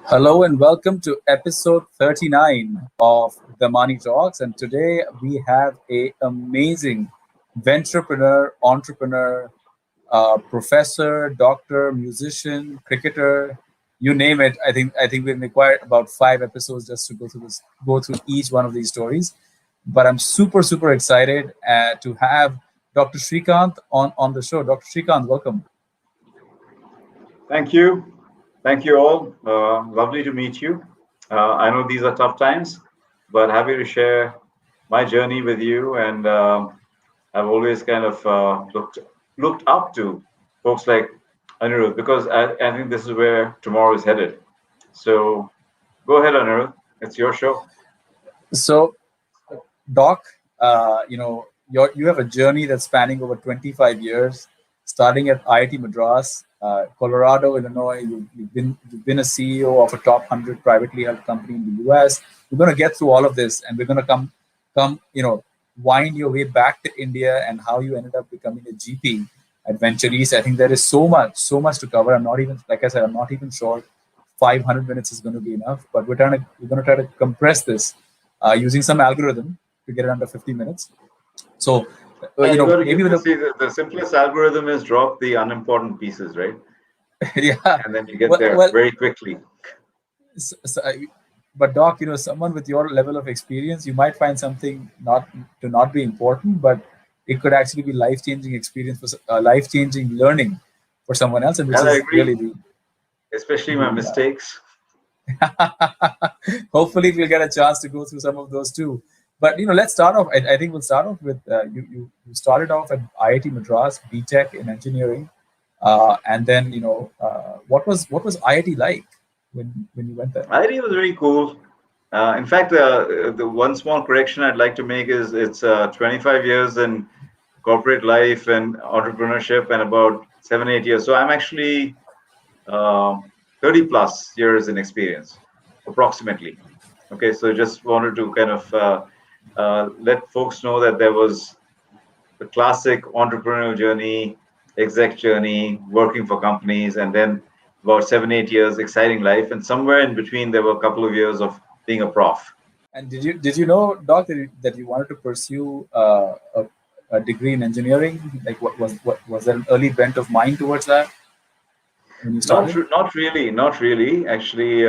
Hello and welcome to episode 39 of the Money Talks. And today we have a amazing entrepreneur, professor, doctor, musician, cricketer, you name it. I think we required about 5 episodes just to go through each one of these stories. But I'm super excited to have Dr. Srikanth on the show. Dr. Srikanth, welcome. Thank you. Thank you all. Lovely to meet you. I know these are tough times, but happy to share my journey with you. And I've always kind of looked up to folks like Anirudh because I think this is where tomorrow is headed. So go ahead, Anirudh. It's your show. So, Doc, you have a journey that's spanning over 25 years, starting at IIT Madras, Colorado, Illinois. You've been a CEO of a top 100 privately held company in the US. We're going to get through all of this, and we're going to wind your way back to India and how you ended up becoming a GP at VenturEast. I think there is so much to cover. I'm not even, like I said, I'm not even sure 500 minutes is going to be enough, but we're going to try to compress this using some algorithm to get it under 50 minutes. So, maybe the simplest algorithm is drop the unimportant pieces, right? Yeah, and then you get there very quickly. But Doc, someone with your level of experience, you might find something not be important, but it could actually be life-changing experience for life-changing learning for someone else, and which is really especially my mistakes. Hopefully, we'll get a chance to go through some of those too. But let's start off. I think we'll start off with you started off at IIT Madras, BTech in engineering, and then what was IIT like when you went there? IIT was very cool. In fact, the one small correction I'd like to make is it's 25 years in corporate life and entrepreneurship, and about 7-8 years. So I'm actually 30 plus years in experience, approximately. Okay, so just wanted to kind of let folks know that there was the classic entrepreneurial journey, exec journey, working for companies, and then about 7-8 years exciting life, and somewhere in between there were a couple of years of being a prof. And did you know, Doc, that you wanted to pursue a degree in engineering? Like, was there an early bent of mind towards that when you started? Not really. Actually,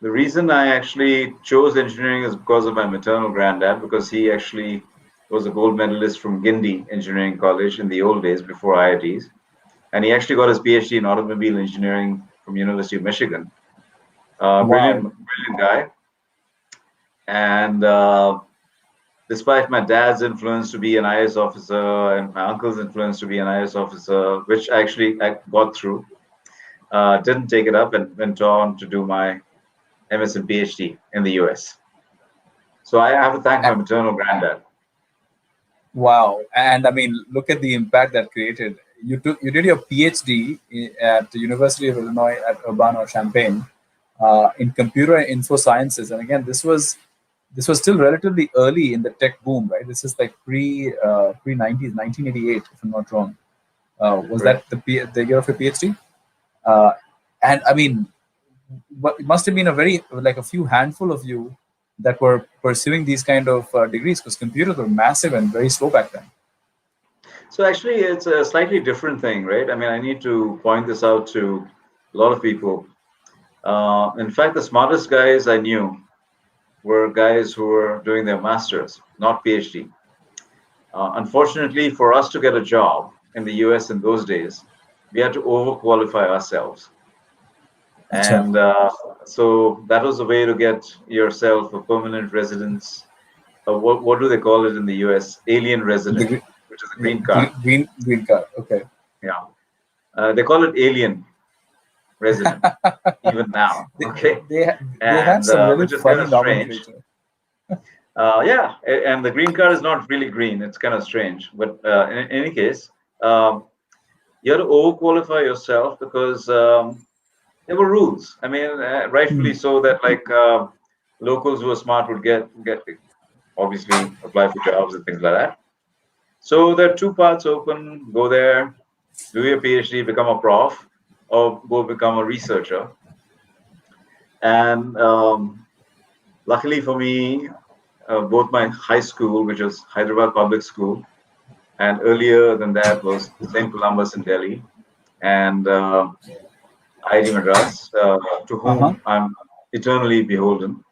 the reason I actually chose engineering is because of my maternal granddad, because he actually was a gold medalist from Gindi Engineering College in the old days before IITs. And he actually got his PhD in automobile engineering from University of Michigan. Brilliant guy. And despite my dad's influence to be an IAS officer and my uncle's influence to be an IAS officer, which I got through, didn't take it up and went on to do my MS and PhD in the US. So I have to thank my maternal granddad. Wow. And I mean, look at the impact that created. You did your PhD at the University of Illinois at Urbana-Champaign in computer and info sciences. And again, this was still relatively early in the tech boom, right? This is like pre 90s, 1988, if I'm not wrong. Was that the year of your PhD? And I mean, it must have been a few handful of you that were pursuing these kind of degrees, because computers were massive and very slow back then. So actually, it's a slightly different thing, right? I mean, I need to point this out to a lot of people. In fact, the smartest guys I knew were guys who were doing their masters, not PhD. Unfortunately, for us to get a job in the US in those days, we had to overqualify ourselves. And so that was a way to get yourself a permanent residence. What do they call it in the US? Alien resident, which is a green card. Green card, okay. Yeah. They call it alien resident, even now. Okay. They have some really funny nomenclature. Yeah, and the green card is not really green. It's kind of strange. But in any case, you have to overqualify yourself because there were rules. I mean, rightfully so, that like locals who are smart would get obviously apply for jobs and things like that. So there are two paths open: go there, do your PhD, become a prof, or go become a researcher. And luckily for me, both my high school, which was Hyderabad Public School, and earlier than that was St. Columbus in Delhi, and IIT Madras, to Uh-huh. whom I'm eternally beholden,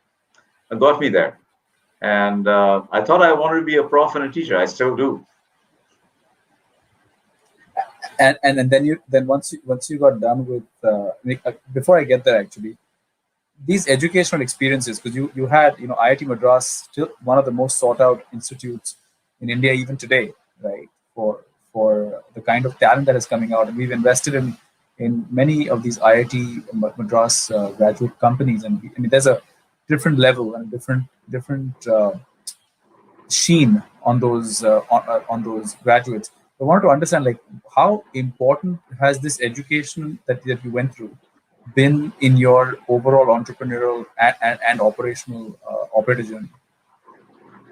got me there. And I thought I wanted to be a prof and a teacher. I still do. And then once you got done with before I get there, actually, these educational experiences, because you had, IIT Madras, still one of the most sought out institutes in India even today, right? For the kind of talent that is coming out, and we've invested in many of these IIT Madras graduate companies, and I mean there's a different level and different sheen on those graduates. I wanted to understand, like, how important has this education that you went through been in your overall entrepreneurial and operational operator journey?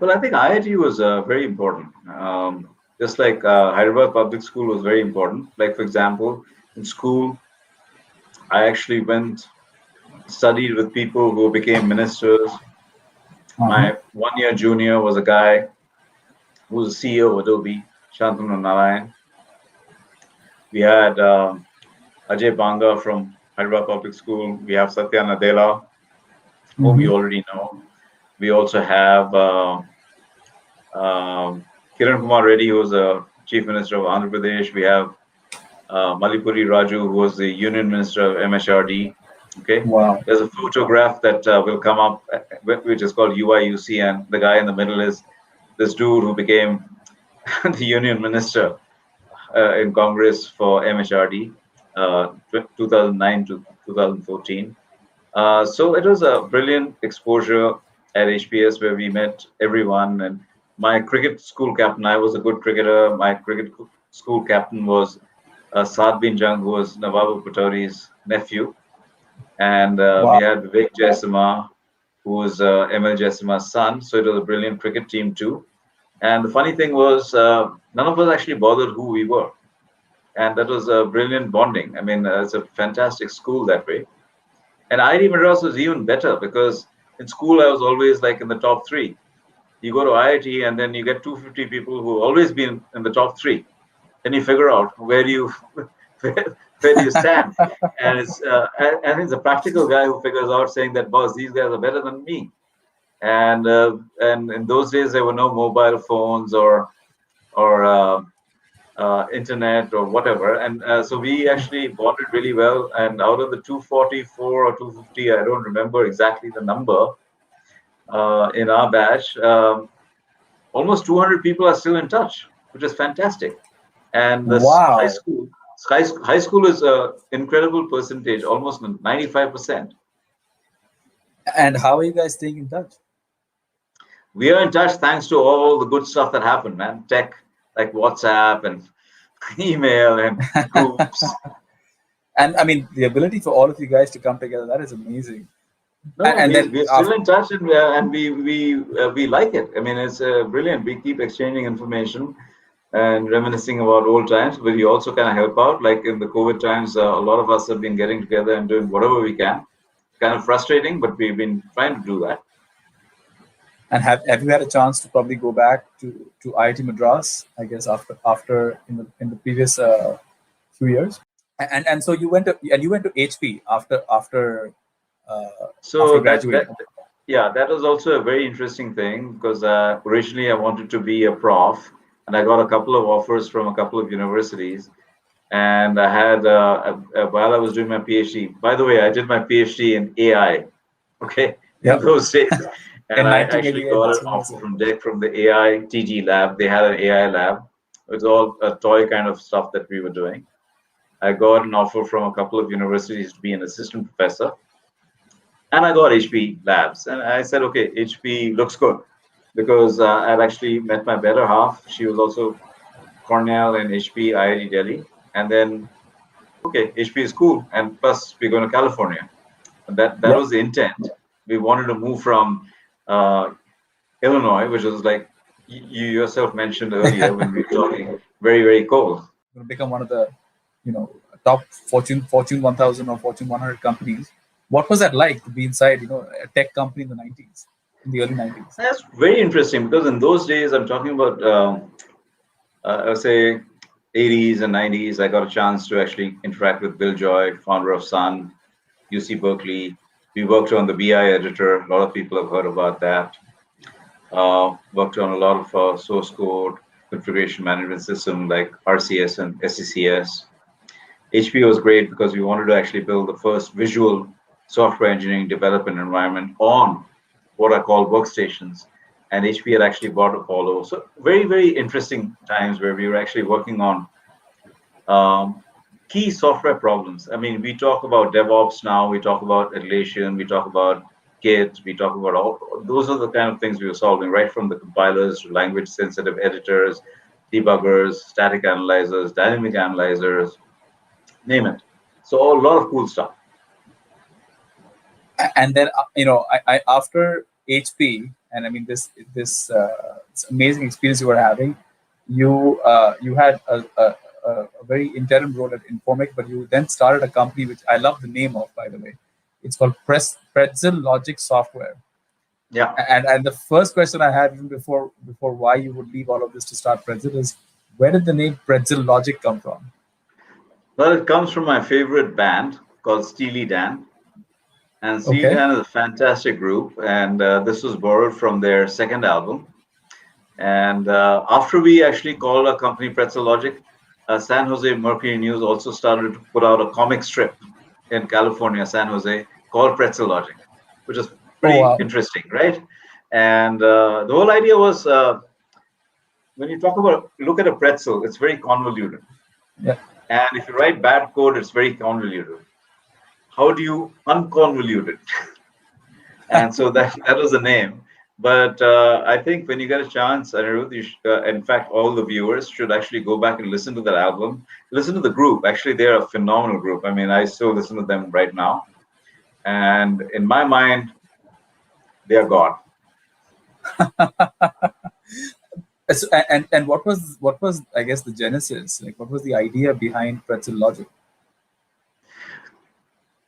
Well, I think IIT was very important. Just like Hyderabad Public School was very important. Like, for example, in school, I actually went, studied with people who became ministers. Uh-huh. My 1 year junior was a guy who was the CEO of Adobe, Shantanu Narayan. We had Ajay Banga from Hyderabad Public School. We have Satya Nadella, whom Mm-hmm. you already know. We also have Kiran Kumar Reddy, who was the Chief Minister of Andhra Pradesh. We have Malipuri Raju, who was the Union Minister of MHRD. Okay, Wow. there's a photograph that will come up, which is called UIUC, and the guy in the middle is this dude who became the Union Minister in Congress for MHRD, 2009 to 2014. So it was a brilliant exposure at HPS where we met everyone. And my cricket school captain, I was a good cricketer. My cricket school captain was Saad Bin Jung, who was Nawab Patauri's nephew. And we Wow. had Vivek Jaisama, who was ML Jaisama's son. So it was a brilliant cricket team too. And the funny thing was, none of us actually bothered who we were. And that was a brilliant bonding. I mean, it's a fantastic school that way. And IIT Madras was even better because in school I was always like in the top three. You go to IIT and then you get 250 people who have always been in the top three. Then you figure out where do you where do you stand? And it's a practical guy who figures out saying that, boss, these guys are better than me. And in those days there were no mobile phones or internet or whatever. And so we actually bonded really well. And out of the 244 or 250, I don't remember exactly the number in our batch, almost 200 people are still in touch, which is fantastic. And this Wow. high school is an incredible percentage, almost 95%. And how are you guys staying in touch? We are in touch thanks to all the good stuff that happened, man. Tech like WhatsApp and email and groups. And I mean, the ability for all of you guys to come together, that is amazing. No, no, And then we're still after, in touch, and we like it. I mean, it's brilliant. We keep exchanging information and reminiscing about old times, but we also kind of help out. Like in the COVID times, a lot of us have been getting together and doing whatever we can. Kind of frustrating, but we've been trying to do that. and have you had a chance to probably go back to IIT Madras? I guess after in the previous few years, and so you went to HP after So graduating. yeah, that was also a very interesting thing because originally I wanted to be a prof, and I got a couple of offers from a couple of universities. And I had while I was doing my PhD. By the way, I did my PhD in AI. Okay, in Yep. those days, and In I actually 1988, got that's an when you offer said. from DEC from the AI TG lab. They had an AI lab. It was all a toy kind of stuff that we were doing. I got an offer from a couple of universities to be an assistant professor, and I got HP labs. And I said, okay, HP looks good because I'd actually met my better half. She was also Cornell and HP IIT Delhi, and then okay, HP is cool, and plus we're going to California. And that Yep. was the intent. We wanted to move from uh, Illinois, which was like you yourself mentioned earlier when we were talking, very cold. Going to become one of the, top Fortune 1000 or Fortune 100 companies. What was that like to be inside, a tech company in the 90s, in the early 90s? That's very interesting because in those days, I'm talking about, I'll say 80s and 90s, I got a chance to actually interact with Bill Joy, founder of Sun, UC Berkeley. We worked on the BI editor. A lot of people have heard about that. Worked on a lot of source code configuration management system like RCS and SCCS. HP was great because we wanted to actually build the first visual software engineering development environment on what are called workstations. And HP had actually bought Apollo. So very, very interesting times where we were actually working on key software problems. I mean, we talk about DevOps now, we talk about Atlassian, we talk about Git, we talk about all those are the kind of things we were solving, right from the compilers to language sensitive editors, debuggers, static analyzers, dynamic analyzers, name it. So a lot of cool stuff. And then I after HP, and I mean this amazing experience you were having, you had a very interim role at Informix, but you then started a company which I love the name of, by the way. It's called Pretzel Logic Software. Yeah. And the first question I had even before why you would leave all of this to start Pretzel is, where did the name Pretzel Logic come from? Well, it comes from my favorite band called Steely Dan. And Steely Dan is a fantastic group. And this was borrowed from their second album. And after we actually called our company Pretzel Logic, San Jose Mercury News also started to put out a comic strip in California, San Jose, called Pretzel Logic, which is pretty interesting, right? And the whole idea was when you look at a pretzel, it's very convoluted. Yeah. And if you write bad code, it's very convoluted. How do you unconvolute it? And so that was the name. But I think when you get a chance, Anirudh, in fact, all the viewers should actually go back and listen to that album. Listen to the group. Actually, they're a phenomenal group. I mean, I still listen to them right now. And in my mind, they are God. And what was I guess the genesis? Like, what was the idea behind Pretzel Logic?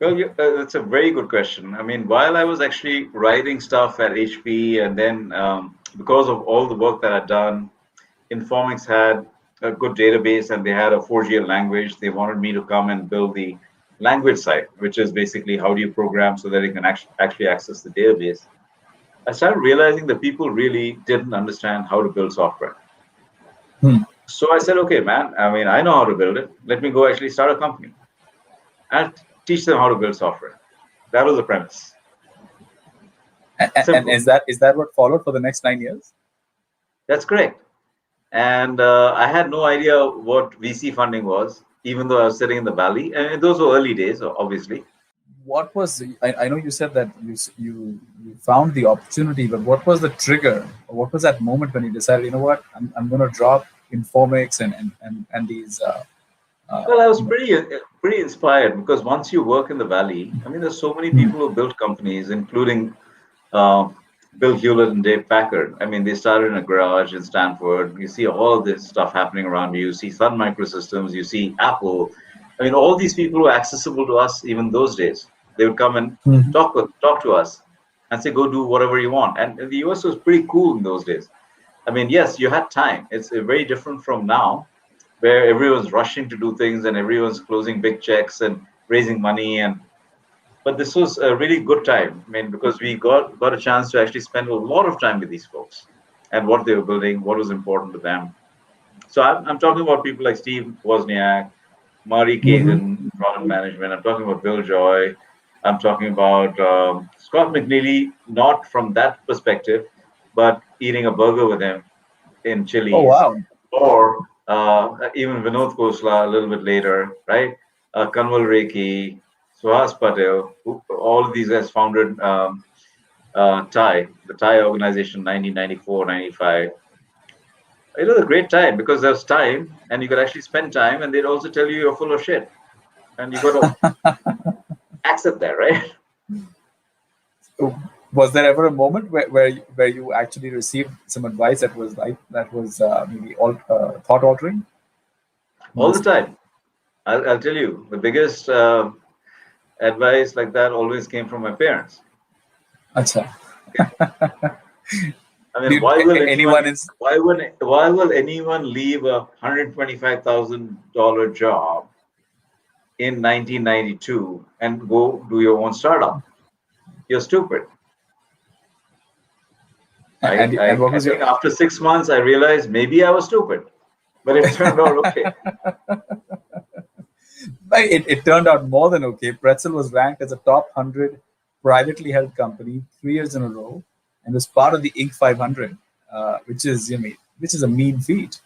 Well, that's a very good question. I mean, while I was actually writing stuff at HP, and then because of all the work that I'd done, Informix had a good database and they had a 4G language. They wanted me to come and build the language side, which is basically how do you program so that you can actually access the database. I started realizing that people really didn't understand how to build software. So I said, okay, man, I mean, I know how to build it. Let me go actually start a company and teach them how to build software. That was the premise. And is that what followed for the next 9 years? That's correct. And I had no idea what VC funding was, even though I was sitting in the valley. And those were early days, obviously. What was I know you said that you found the opportunity, but what was the trigger? What was that moment when you decided, you know what, I'm going to drop Informix and these? Well, I was pretty inspired because once you work in the valley, I mean, there's so many people who built companies, including Bill Hewlett and Dave Packard. I mean, they started in a garage in Stanford. You see all of this stuff happening around you. You see Sun Microsystems. You see Apple. I mean, all these people were accessible to us even those days. They would come and talk to us and say, go do whatever you want. And the US was pretty cool in those days. I mean, yes, you had time. It's very different from now, where everyone's rushing to do things and everyone's closing big checks and raising money. But this was a really good time. I mean, because we got a chance to actually spend a lot of time with these folks and what they were building, what was important to them. So I'm talking about people like Steve Wozniak, Mari Kagan, product management. I'm talking about Bill Joy. I'm talking about Scott McNeely, not from that perspective, but eating a burger with him in Chili's. Oh, wow. Or even Vinod Khosla a little bit later, right? Kanwal Rekhi, Suhas Patel, all of these guys founded TIE, the TIE organization, 1994, 95. It was a great time because there was time and you could actually spend time, and they'd also tell you you're full of shit. And you got to accept that, right? Was there ever a moment where you actually received some advice that was maybe thought altering? All the time. I'll tell you the biggest advice like that always came from my parents. Acha. I mean, why will Anyone anyone is why will anyone leave a $125,000 job in 1992 and go do your own startup? You're stupid. and what I was your think after 6 months, I realized maybe I was stupid, but it turned out okay. it turned out more than okay. Pretzel was ranked as a top 100 privately held company 3 years in a row, and was part of the Inc. 500, which is which is a mean feat.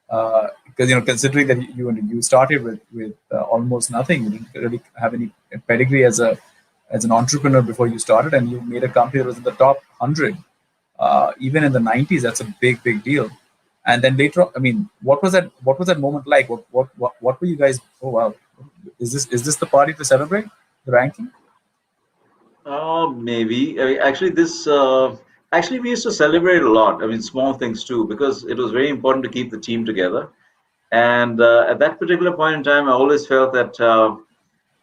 Because considering that you started with almost nothing, you didn't really have any pedigree as an entrepreneur before you started, and you made a company that was in the top 100. Even in the 90s, that's a big deal. And then later on, I mean, what was that moment like? What were you guys? Oh wow, is this the party to celebrate the ranking? Maybe. I mean, actually, this actually we used to celebrate a lot. I mean, small things too, because it was very important to keep the team together. And at that particular point in time, I always felt that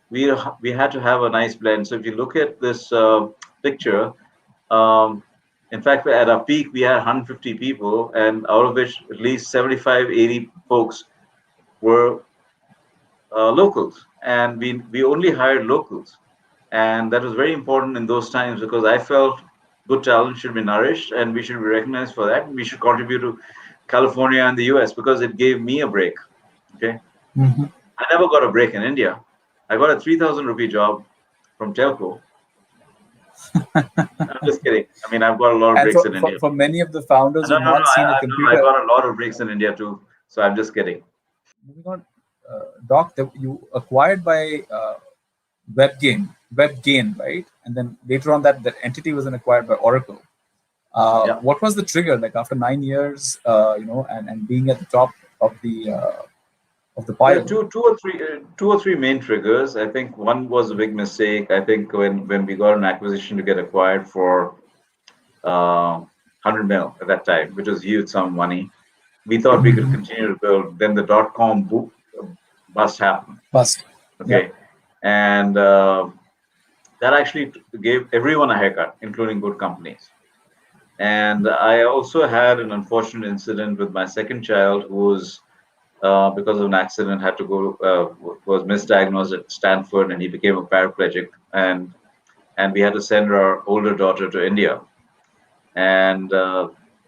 we had to have a nice blend. So if you look at this picture, um, in fact, at our peak, we had 150 people, and out of which at least 75, 80 folks were locals, and we only hired locals, and that was very important in those times because I felt good talent should be nourished, and we should be recognized for that. We should contribute to California and the U.S. because it gave me a break. Okay, Mm-hmm. I never got a break in India. I got a 3,000 rupee job from telco. I'm just kidding. I mean, I've got a lot of And breaks in India. for many of the founders No, who've no, no. not seen a I computer, got a lot of breaks in India too. So I'm just kidding. moving on, Doc, you acquired by WebGain, right? And then later on, that entity was then acquired by Oracle. Yeah. What was the trigger? Like after 9 years, and being at the top of the There are pile. two or three main triggers. I think one was a big mistake. I think when we got an acquisition to get acquired for 100 mil at that time, which was huge sum of money, we thought we could Mm-hmm. continue to build. Then the .com bust happened. Bust. Yeah. Okay, and that actually gave everyone a haircut, including good companies. And I also had an unfortunate incident with my second child, who was because of an accident had to go was misdiagnosed at Stanford, and he became a paraplegic, and we had to send our older daughter to India, and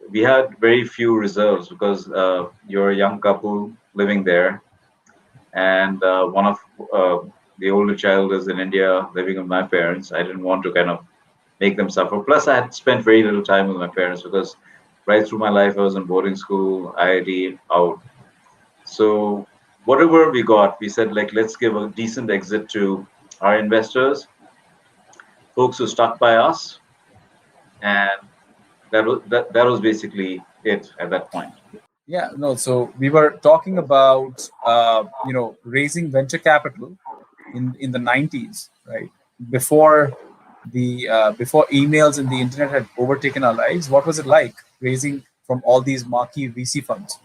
we had very few reserves because you're a young couple living there, and one of the older child is in India living with my parents. I didn't want to kind of make them suffer. Plus, I had spent very little time with my parents because right through my life I was in boarding school, IIT, out. So whatever we got, we said like let's give a decent exit to our investors, folks who stuck by us, and that was basically it at that point. Yeah. No. So we were talking about raising venture capital in the 90s, right? Before before emails and the internet had overtaken our lives. What was it like raising from all these marquee VC funds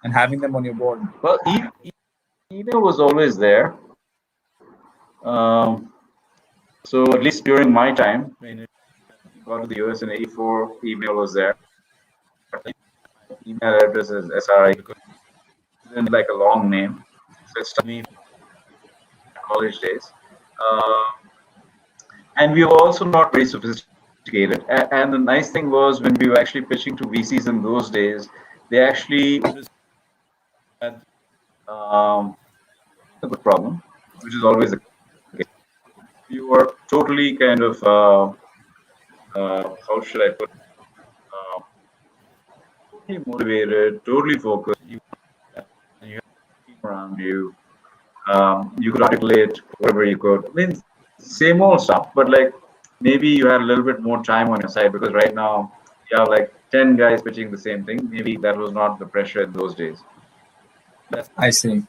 and having them on your board? Well, email was always there. Um, so at least during my time, when we got to the US in '84, email was there. Email address is SRI because it's like a long name. So it's me college days. And we were also not very sophisticated. And the nice thing was when we were actually pitching to VCs in those days, they actually had a good problem, which is always the case. You were totally kind of how should I put uh, totally motivated, totally focused. You had a team around you. You could articulate whatever you could. I mean, same old stuff, but like maybe you had a little bit more time on your side because right now you have like 10 guys pitching the same thing. Maybe that was not the pressure in those days. I see.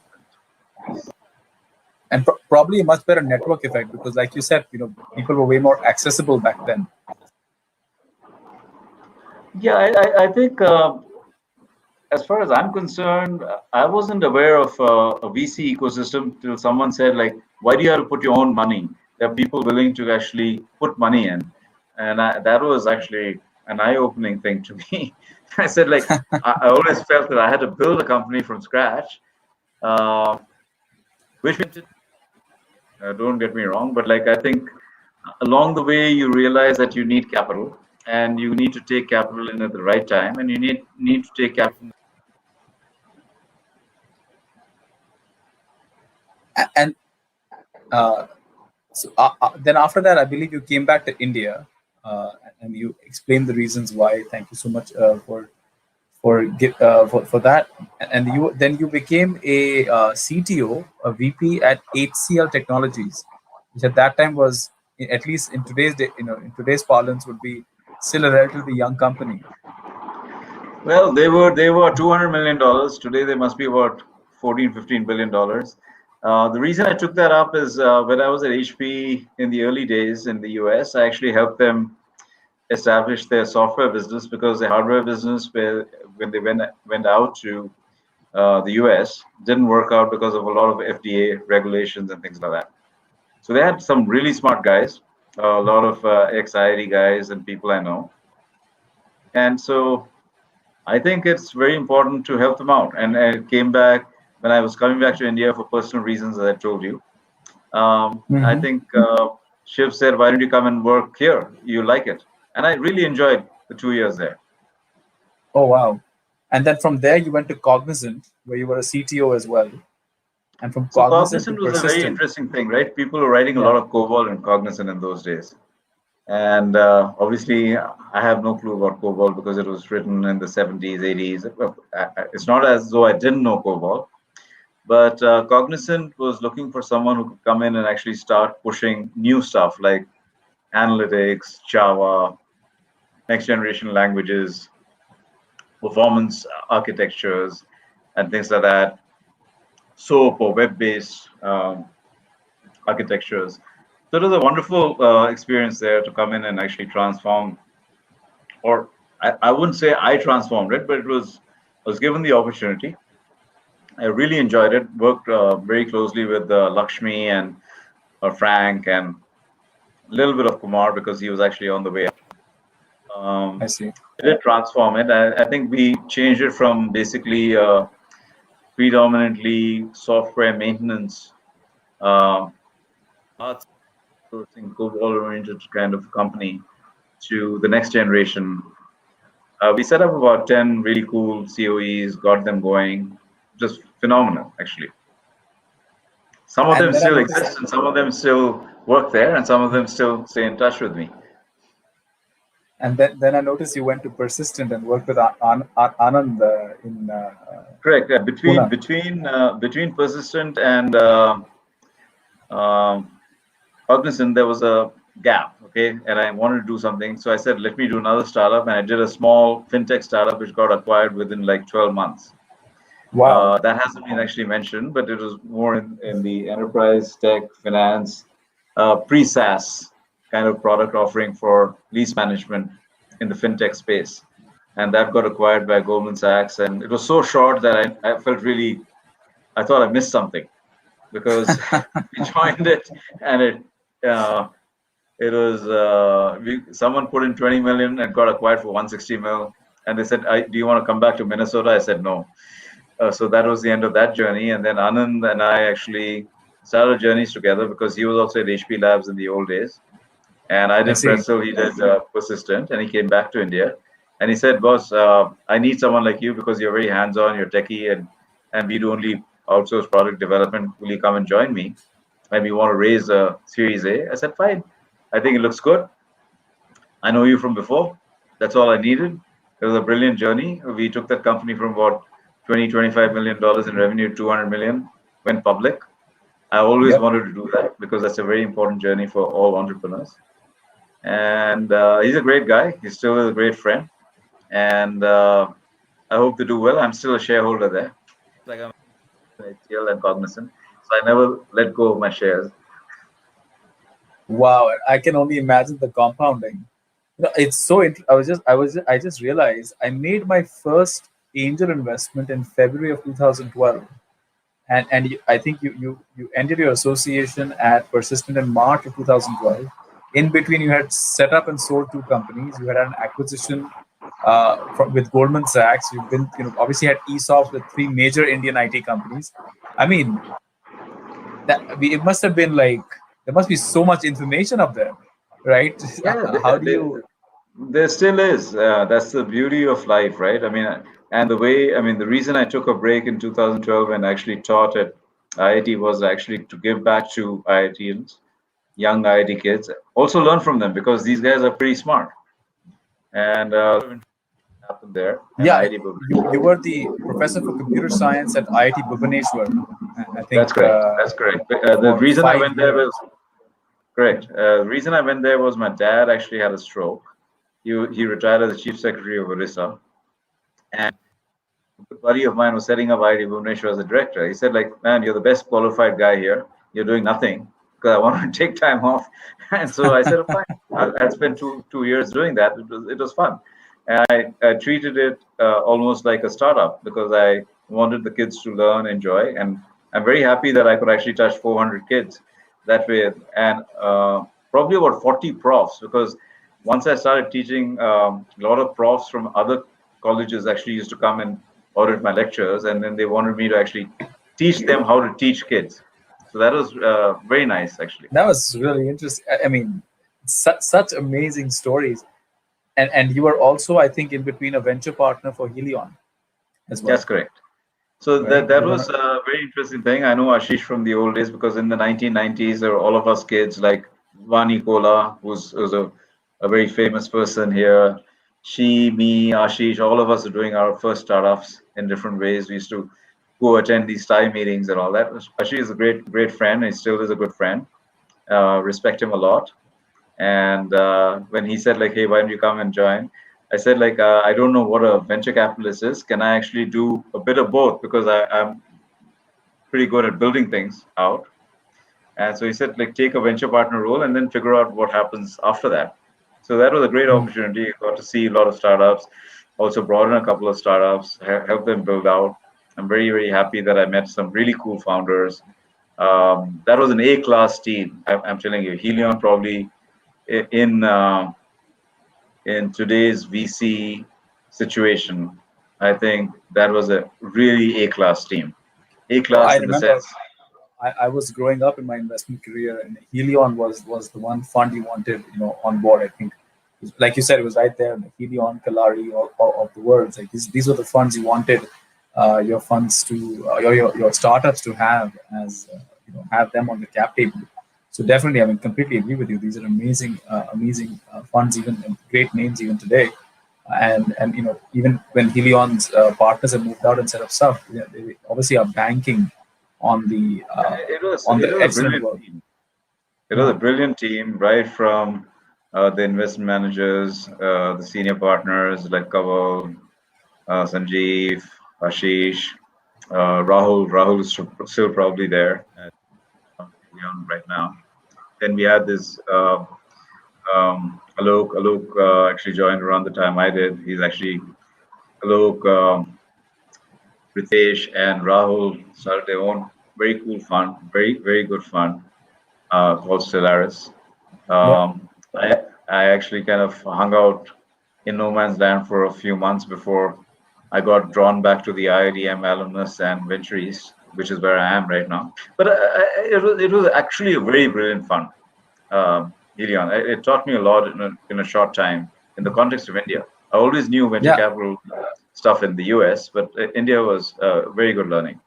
And probably a much better network effect because, like you said, people were way more accessible back then. Yeah, I think as far as I'm concerned, I wasn't aware of a VC ecosystem till someone said like, why do you have to put your own money? There are people willing to actually put money in. And that was actually an eye-opening thing to me. I said, like, I always felt that I had to build a company from scratch, uh, which don't get me wrong, but like I think along the way you realize that you need capital, and you need to take capital in at the right time, and you need to take capital. And so then after that, I believe you came back to India, and you explained the reasons why. Thank you so much for that. And you became a CTO, a VP at HCL Technologies, which at that time was, at least in today's day, in today's parlance, would be still a relatively young company. Well, they were $200 million. Today they must be about 14-15 billion dollars. The reason I took that up is when I was at HP in the early days in the US, I actually helped them establish their software business, because the hardware business, where when they went out to the US, didn't work out because of a lot of FDA regulations and things like that. So they had some really smart guys, a lot of ex-IIT guys and people I know, and so I think it's very important to help them out. And I came back when I was coming back to India for personal reasons, as I told you. I Mm-hmm. think Shiv said, "Why don't you come and work here? You like it." And I really enjoyed the 2 years there. Oh wow! And then from there you went to Cognizant, where you were a CTO as well, and from So Cognizant to Cognizant was a very Persistent. interesting thing, right? People were writing a lot Yeah. of COBOL and Cognizant in those days. And obviously, I have no clue about COBOL because it was written in the 70s, 80s. It's not as though I didn't know COBOL, but Cognizant was looking for someone who could come in and actually start pushing new stuff like analytics, Java, next generation languages, performance architectures, and things like that, SOAP or web based architectures. So it was a wonderful experience there to come in and actually transform, or I wouldn't say I transformed it, but I was given the opportunity. I really enjoyed it. Worked very closely with Lakshmi and Frank, and a little bit of Kumar because he was actually on the way up. I Um, see. it did transform it. I think we changed it from basically predominantly software maintenance, uh, outsourcing, COBOL-oriented kind of company to the next generation. We set up about 10 really cool COEs, got them going, just phenomenal, actually. Some of And them then I still noticed, exist, and some of them still work there, and some of them still stay in touch with me. then I noticed you went to Persistent and worked with Anand in Correct. Pune. Between Persistent and um Cognizant, there was a gap, okay, and I wanted to do something, so I said, let me do another startup, and I did a small fintech startup which got acquired within like 12 months. Wow. That hasn't been actually mentioned, but it was more in the enterprise tech finance pre-SaaS kind of product offering for lease management in the fintech space. And that got acquired by Goldman Sachs. And it was so short that I felt really, I thought I missed something because we joined it, and it was someone put in 20 million and got acquired for 160 mil. And they said, do you want to come back to Minnesota? I said, no. So that was the end of that journey. And then Anand and I actually started journeys together because he was also at HP Labs in the old days. And I I did see. Pretzel, he did Persistent, and he came back to India. And he said, boss, I need someone like you because you're very hands-on, you're techie, and we do only outsource product development. Will you come and join me? And we want to raise a Series A. I said, fine. I think it looks good. I know you from before. That's all I needed. It was a brilliant journey. We took that company from about 25 million dollars in revenue to 200 million, went public. I always Yep. wanted to do that because that's a very important journey for all entrepreneurs. And he's a great guy. He's still a great friend. And I hope to do well. I'm still a shareholder there. Like I'm HCL and Cognizant. So I never let go of my shares. Wow. I can only imagine the compounding. It's so. I just realized I made my first angel investment in February of 2012, I think you ended your association at Persistent in March of 2012. In between, you had set up and sold two companies. You had an acquisition with Goldman Sachs. You've been, obviously had ESOPs with three major Indian IT companies. I mean, it must have been like there must be so much information up there, right? Yeah, How do you? there still is. That's the beauty of life, right? I mean, and the way, I mean, the reason I took a break in 2012 and actually taught at IIT was actually to give back to IITians, young IIT kids, also learn from them because these guys are pretty smart. And happened there and Yeah, IIT you Bhubaneswar. were the professor for computer science at IIT Bhubaneswar. I That's think correct. That's correct. The for reason I five went there was years. correct. The reason I went there was my dad actually had a stroke. He retired as the chief secretary of Orissa, and a good buddy of mine was setting up IIT Bhubaneswar as a director. He said, like, man, you're the best qualified guy here. You're doing nothing because I want to take time off. And so I said, oh, fine. I spent two years doing that. It was fun. And I treated it almost like a startup because I wanted the kids to learn, enjoy. And I'm very happy that I could actually touch 400 kids that way. And probably about 40 profs because once I started teaching, a lot of profs from other colleges actually used to come and audit my lectures, and then they wanted me to actually teach them how to teach kids. So that was very nice, actually. That was really interesting. I mean, such amazing stories. And you were also, I think, in between a venture partner for Helion as That's well, correct. So right? that was a very interesting thing. I know Ashish from the old days because in the 1990s, there were all of us kids like Vani Kola, who's a very famous person here. She, me, Ashish, all of us are doing our first startups in different ways. We used to go attend these Thai meetings and all that. Ashish is a great friend. He still is a good friend. Respect him a lot. And when he said like, "Hey, why don't you come and join?" I said like, "I don't know what a venture capitalist is. Can I actually do a bit of both because I'm pretty good at building things out?" And so he said like, "Take a venture partner role and then figure out what happens after that." So that was a great Mm. opportunity. I got to see a lot of startups, also brought in a couple of startups, help them build out. I'm very happy that I met some really cool founders. That was an A-class team. I'm telling you, Helion probably in in today's VC situation, I think that was a really A-class team. Well, I A-class in the remember sense, I was growing up in my investment career, and Helion was the one fund you wanted, on board. I think, like you said, it was right there. Helion, Kalari, of the world. Like these were the funds you wanted your funds to your startups to have as have them on the cap table. So definitely, I mean, completely agree with you. These are amazing funds, even great names even today. And even when Helion's partners have moved out and set up stuff, they obviously are banking on the it was a excellent brilliant work. team. It was a Yeah. brilliant team, right from the investment managers, the senior partners like Kaval, Sanjeev, Ashish, Rahul. Rahul is still probably there at Leon right now. Then we had this Alok. Alok actually joined around the time I did. He's actually Alok, Ritesh, and Rahul started their own very cool fund, very good fund called Stellaris. Yep. I actually kind of hung out in no man's land for a few months before I got drawn back to the IIDM alumnus and VenturEast, which is where I am right now. But it was actually a very brilliant fund, Helion. It taught me a lot in a short time in the context of India. I always knew venture Yeah. capital stuff in the US, but India was very good learning.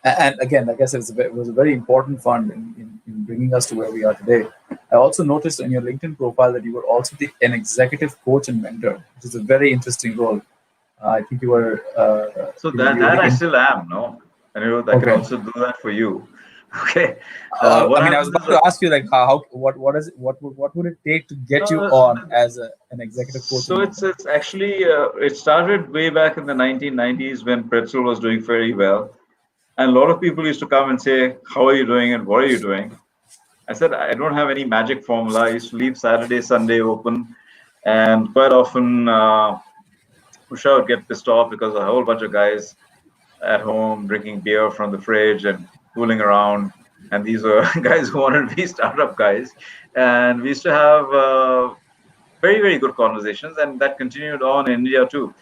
And again, like I said, it was a very important fund in bringing us to where we are today. I also noticed on your LinkedIn profile that you were also an executive coach and mentor, which is a very interesting role. I think you were, So you that were I the still am, no? And I can okay. also do that for you. Okay. What I mean, I was happens about is to ask you like what is it, what would it take to get you uh, on as an executive coach so and it's mentor? it's actually it started way back in the 1990s when Pretzel was doing very well, and a lot of people used to come and say, "How are you doing? And what are you doing?" I said, "I don't have any magic formula. I used to leave Saturday, Sunday open, and quite often Usha would get pissed off because a whole bunch of guys at home drinking beer from the fridge and fooling around. And these were guys who wanted to be startup guys. And we used to have very, very good conversations. And that continued on in India too.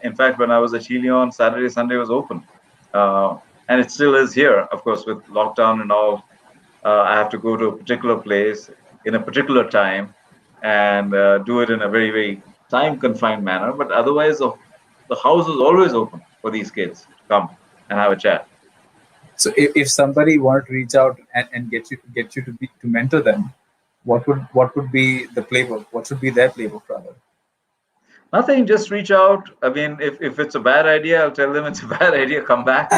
In fact, when I was at Helion, Saturday, Sunday was open. Uh, and it still is here, of course, with lockdown and all. I have to go to a particular place in a particular time and do it in a very, very time confined manner. But otherwise, the house is always open for these kids to come and have a chat. So if somebody wanted to reach out and get you to mentor them, what would be the playbook? What should be their playbook rather? Nothing, just reach out. I mean, if it's a bad idea, I'll tell them it's a bad idea, come back,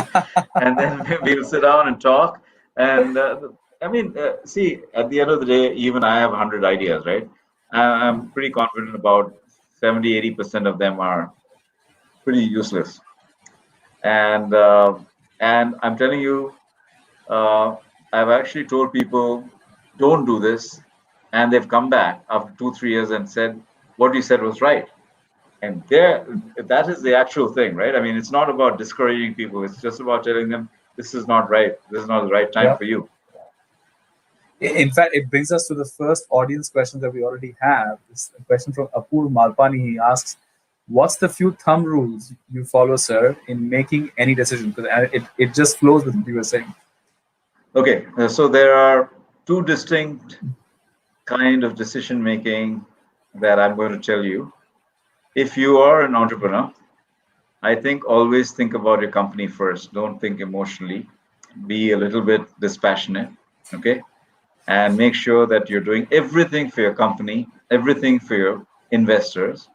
and then we'll sit down and talk. And I mean, see, at the end of the day, even I have 100 ideas, right? I'm pretty confident about 70-80% of them are pretty useless. And I'm telling you, uh, I've actually told people, don't do this, and they've come back after 2-3 years and said, what you said was right. And there, that is the actual thing, right? I mean, it's not about discouraging people. It's just about telling them this is not right. This is not the right time Yeah. for you. In fact, it brings us to the first audience question that we already have. It's a question from Apur Malpani. He asks, "What's the few thumb rules you follow, sir, in making any decision?" Because it just flows with what you were saying. Okay, so there are two distinct kind of decision making that I'm going to tell you. If you are an entrepreneur, I think always think about your company first. Don't think emotionally. Be a little bit dispassionate, okay? And make sure that you're doing everything for your company, everything for your investors,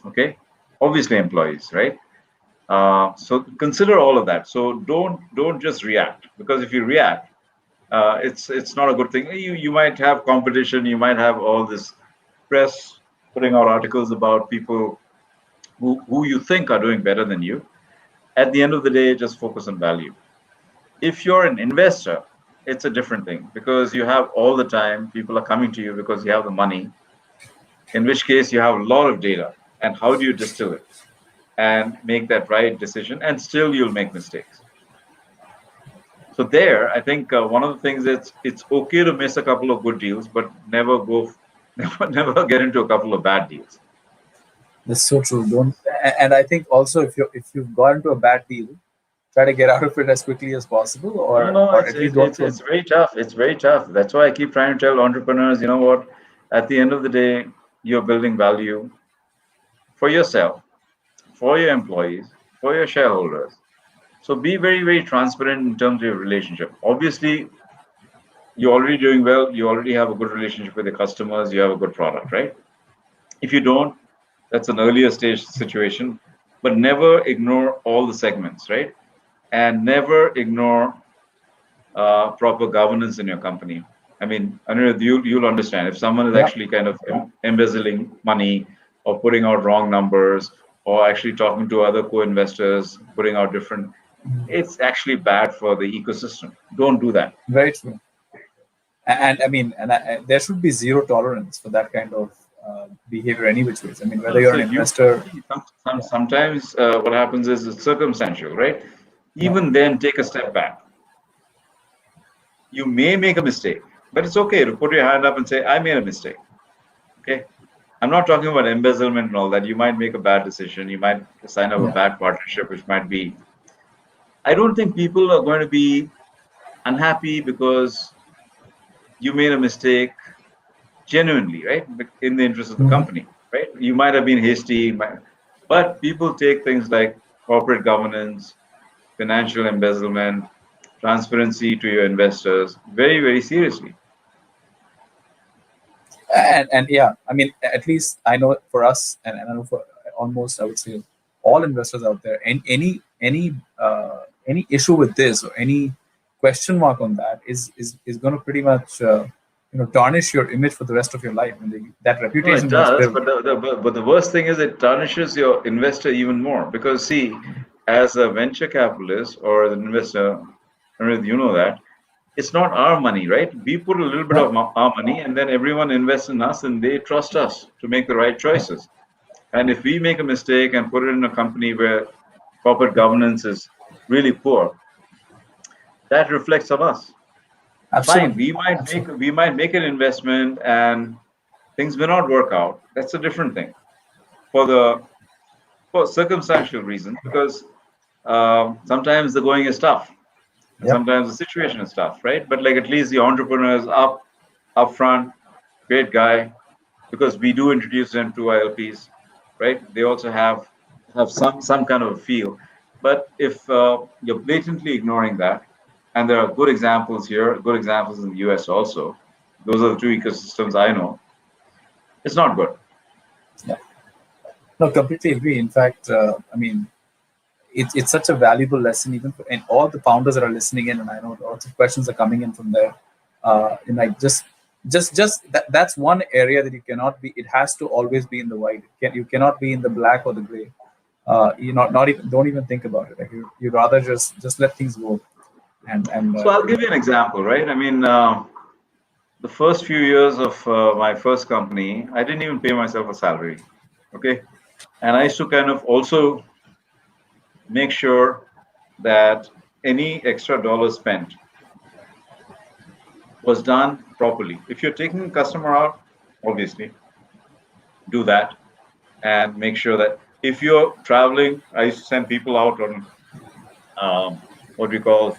okay? Obviously, employees, right? So consider all of that. So don't just react, because if you react, it's not a good thing. You might have competition. You might have all this press putting out articles about people who you think are doing better than you. At the end of the day, just focus on value. If you're an investor, it's a different thing, because you have all the time, people are coming to you because you have the money, in which case you have a lot of data. And how do you distill it and make that right decision? And still you'll make mistakes. So there, I think one of the things is it's okay to miss a couple of good deals, but never get into a couple of bad deals. That's so true. Don't. And I think also if you've got into a bad deal, try to get out of it as quickly as possible, No, or no, or at least don't. it's very tough. It's very tough. That's why I keep trying to tell entrepreneurs, you know what? At the end of the day, you're building value for yourself, for your employees, for your shareholders. So be very, very transparent in terms of your relationship. Obviously, you're already doing well. You already have a good relationship with your customers. You have a good product, right? If you don't, that's an earlier stage situation. But never ignore all the segments, right? And never ignore proper governance in your company. I mean, Anirudh, you'll understand if someone is Yeah. actually kind of embezzling money or putting out wrong numbers or actually talking to other co-investors, putting out different, it's actually bad for the ecosystem. Don't do that. Very true. And I mean, there should be zero tolerance for that kind of behavior any which ways. I mean, whether you're So an you investor. Yeah. sometimes what happens is it's circumstantial, right? Yeah. Even then, take a step back. You may make a mistake, but it's okay to put your hand up and say, I made a mistake. Okay. I'm not talking about embezzlement and all that. You might make a bad decision. You might sign up a Yeah. bad partnership, which might be. I don't think people are going to be unhappy because you made a mistake genuinely, right? In the interest of the Mhm. company, right? You might have been hasty, but people take things like corporate governance, financial embezzlement, transparency to your investors very, very seriously. And yeah, I mean, at least I know for us, and I know for almost, I would say, all investors out there, and any issue with this or any question mark on that is going to pretty much tarnish your image for the rest of your life, and that No, it reputation that's does, built. but the worst thing is it tarnishes your investor even more because see, as a venture capitalist or as an investor, Anirudh, you know that it's not our money, right? We put a little bit Yeah, of our money, and then everyone invests in us, and they trust us to make the right yeah, choices. And if we make a mistake and put it in a company where corporate governance is really poor, that reflects on us. Fine, Absolutely. we might make an investment and things may not work out. That's a different thing for the for circumstantial reasons, because sometimes the going is tough and Yep. sometimes the situation is tough, right? But like at least the entrepreneur is up front, great guy, because we do introduce them to ILPs, right? They also have some kind of a feel. But if you're blatantly ignoring that, and there are good examples here, good examples in the US also, those are the two ecosystems I know, it's not good. Yeah. No, completely agree. In fact, I mean, it's such a valuable lesson, even for, and all the founders that are listening in, and I know lots of questions are coming in from there. And like just that's one area that you cannot be. It has to always be in the white. You cannot be in the black or the gray. You not even don't even think about it. Like you rather just let things go. And So I'll give you an example, right? I mean, the first few years of my first company, I didn't even pay myself a salary. Okay. And I used to kind of also make sure that any extra dollar spent was done properly. If you're taking a customer out, obviously do that and make sure that if you're traveling, I used to send people out on what we call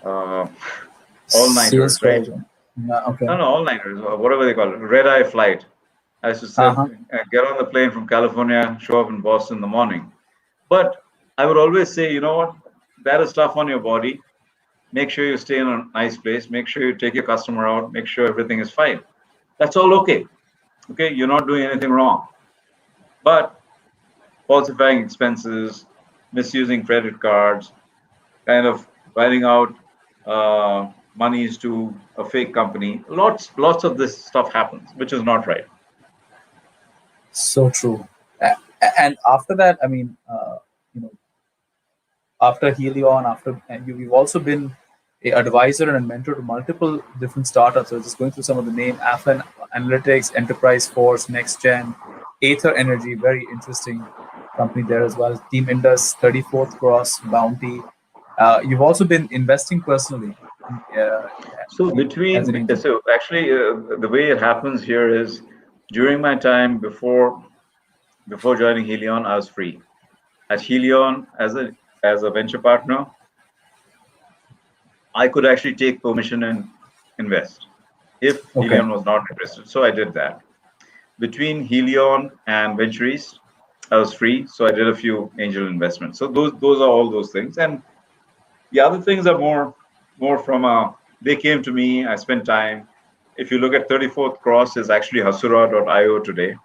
uh, sales all-nighters, right? calls. Yeah. Okay. No, all-nighters, or whatever they call it, red-eye flight. I used to Uh-huh. get on the plane from California, show up in Boston in the morning. But I would always say, you know what, that is tough on your body. Make sure you stay in a nice place. Make sure you take your customer out. Make sure everything is fine. That's all okay. Okay, you're not doing anything wrong. But falsifying expenses, misusing credit cards, kind of writing out monies to a fake company. Lots of this stuff happens, which is not right. So true. And after that, I mean, you know, after Helion, after and you've also been a advisor and a mentor to multiple different startups. So just going through some of the name: Afan Analytics, Enterprise Force, NextGen, Aether Energy, very interesting company there as well. Team Indus, 34th Cross, Bounty. You've also been investing personally So as an between angel. so actually the way it happens here is during my time before joining Helion, I was free. At Helion, as a venture partner, I could actually take permission and invest if Okay. Helion was not interested. So I did that. Between Helion and VenturEast, I was free, so I did a few angel investments. So those are all those things, and the other things are more from they came to me. I spent time. If you look at 34th Cross, is actually Hasura.io today.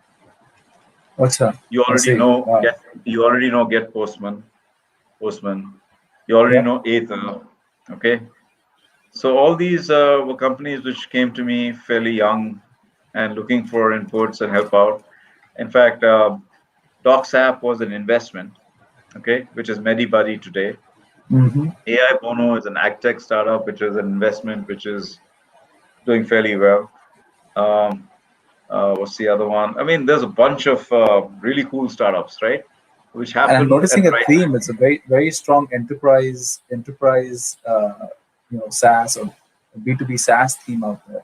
What's that? You I already see. know Wow. Get Postman. You already Yep. know Aether. Okay, so all these were companies which came to me fairly young and looking for inputs and help out. In fact, DocsApp was an investment, okay, which is MediBuddy today. Mm-hmm. AI Bono is an agtech startup, which is an investment which is doing fairly well. Um, what's the other one? I mean, there's a bunch of really cool startups, right? Which And I'm happened at noticing the a right theme. time. It's a very strong enterprise, SaaS or B2B SaaS theme out there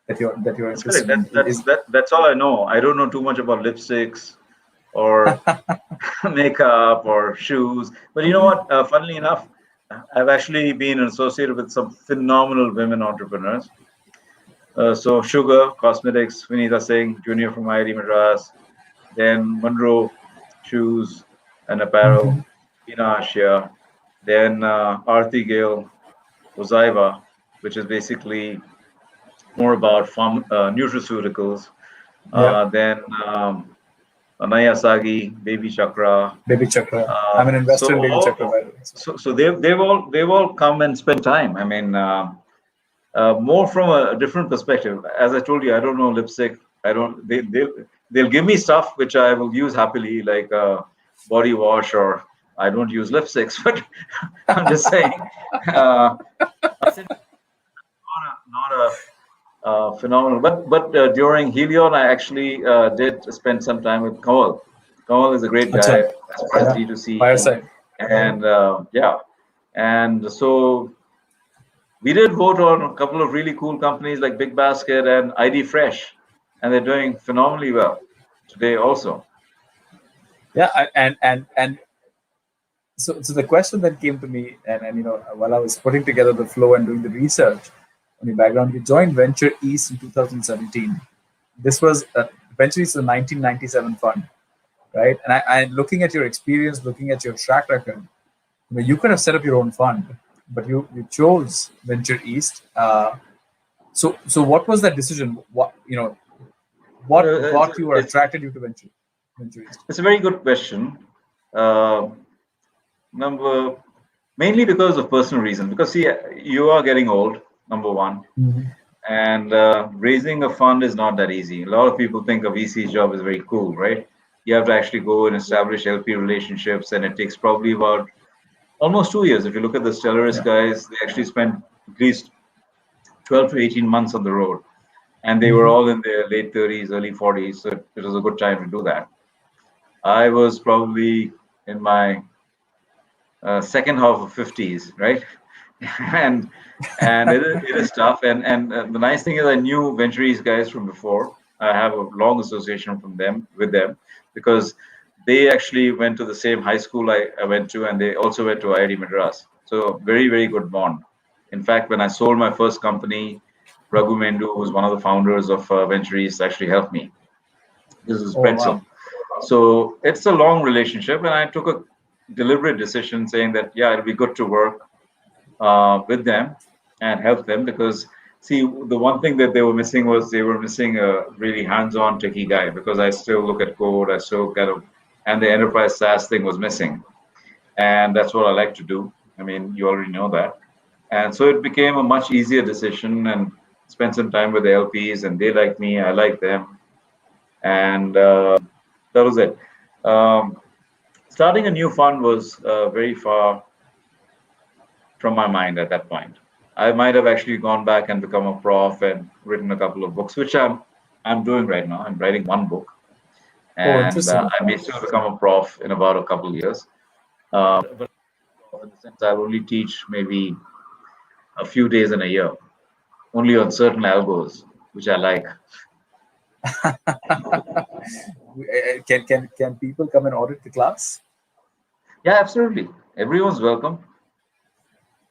that you're That's correct. interested in. That's all I know. I don't know too much about lipsticks or makeup or shoes. But you know what? Funnily enough, I've actually been associated with some phenomenal women entrepreneurs. So Sugar Cosmetics, Vinita Singh, junior from IIT Madras, then Monroe Shoes and Mhm. Apparel, Ina Ashia, then Aarti Gale, Uzaiva, which is basically more about nutraceuticals. Yeah, Then Anaya Sagi, Baby Chakra. Baby Chakra. I'm Uh, an so investor in Baby Chakra, all by the way. So. so they've all come and spent time. I mean, more from a different perspective. As I told you, I don't know lipstick. I don't. They'll give me stuff which I will use happily, like body wash, or I don't use lipsticks. But I'm just saying, not a phenomenal. But during Helion, I actually did spend some time with Kamal. Kamal is a great guy Acha. as far as Yeah. D2C, Fireside. and yeah. And so we did vote on a couple of really cool companies like Big Basket and ID Fresh, and they're doing phenomenally well today also. Yeah, and so the question that came to me, and while I was putting together the flow and doing the research on your background, you joined Venture East in 2017. This was Venture East is a 1997 fund, right? And I looking at your experience, looking at your track record, you could have set up your own fund, but you chose Venture East. So what was that decision? What got you or It's attracted you to Venture East? it's a very good question. Uh, number Mainly because of personal reason. Because see, you are getting old. Number one, Mm-hmm. and raising a fund is not that easy. A lot of people think a VC job is very cool, right? You have to actually go and establish LP relationships, and it takes probably about almost 2 years. If you look at the Stellaris Yeah. guys, they actually spent at least 12 to 18 months on the road, and they were Mm-hmm. all in their late 30s, early 40s. So it was a good time to do that. I was probably in my second half of 50s, right? and it is tough. And the nice thing is, I knew VenturEast guys from before. I have a long association from them with them because they actually went to the same high school I went to, and they also went to IIT Madras. So very very good bond. In fact, when I sold my first company, Raghu Mendu, who was one of the founders of VenturEast, actually helped me. This is Oh wow. Pretzel. So it's a long relationship, and I took a deliberate decision saying that yeah, it'll be good to work with them and help them because see, the one thing that they were missing was they were missing a really hands-on techie guy because I still look at code, I still kind of, and the enterprise SaaS thing was missing, and that's what I like to do. I mean, you already know that, and so it became a much easier decision and spent some time with the LPs, and they like me, I like them, and that was it. Um, Starting a new fund was very far from my mind at that point. I might have actually gone back and become a prof and written a couple of books, which I'm doing right now. I'm writing one book, Oh, and interesting. I may still become a prof in about a couple of years. But in the sense, I'll only teach maybe a few days in a year, only on certain algos, which I like. Can people come and audit the class? Yeah, absolutely. Everyone's welcome.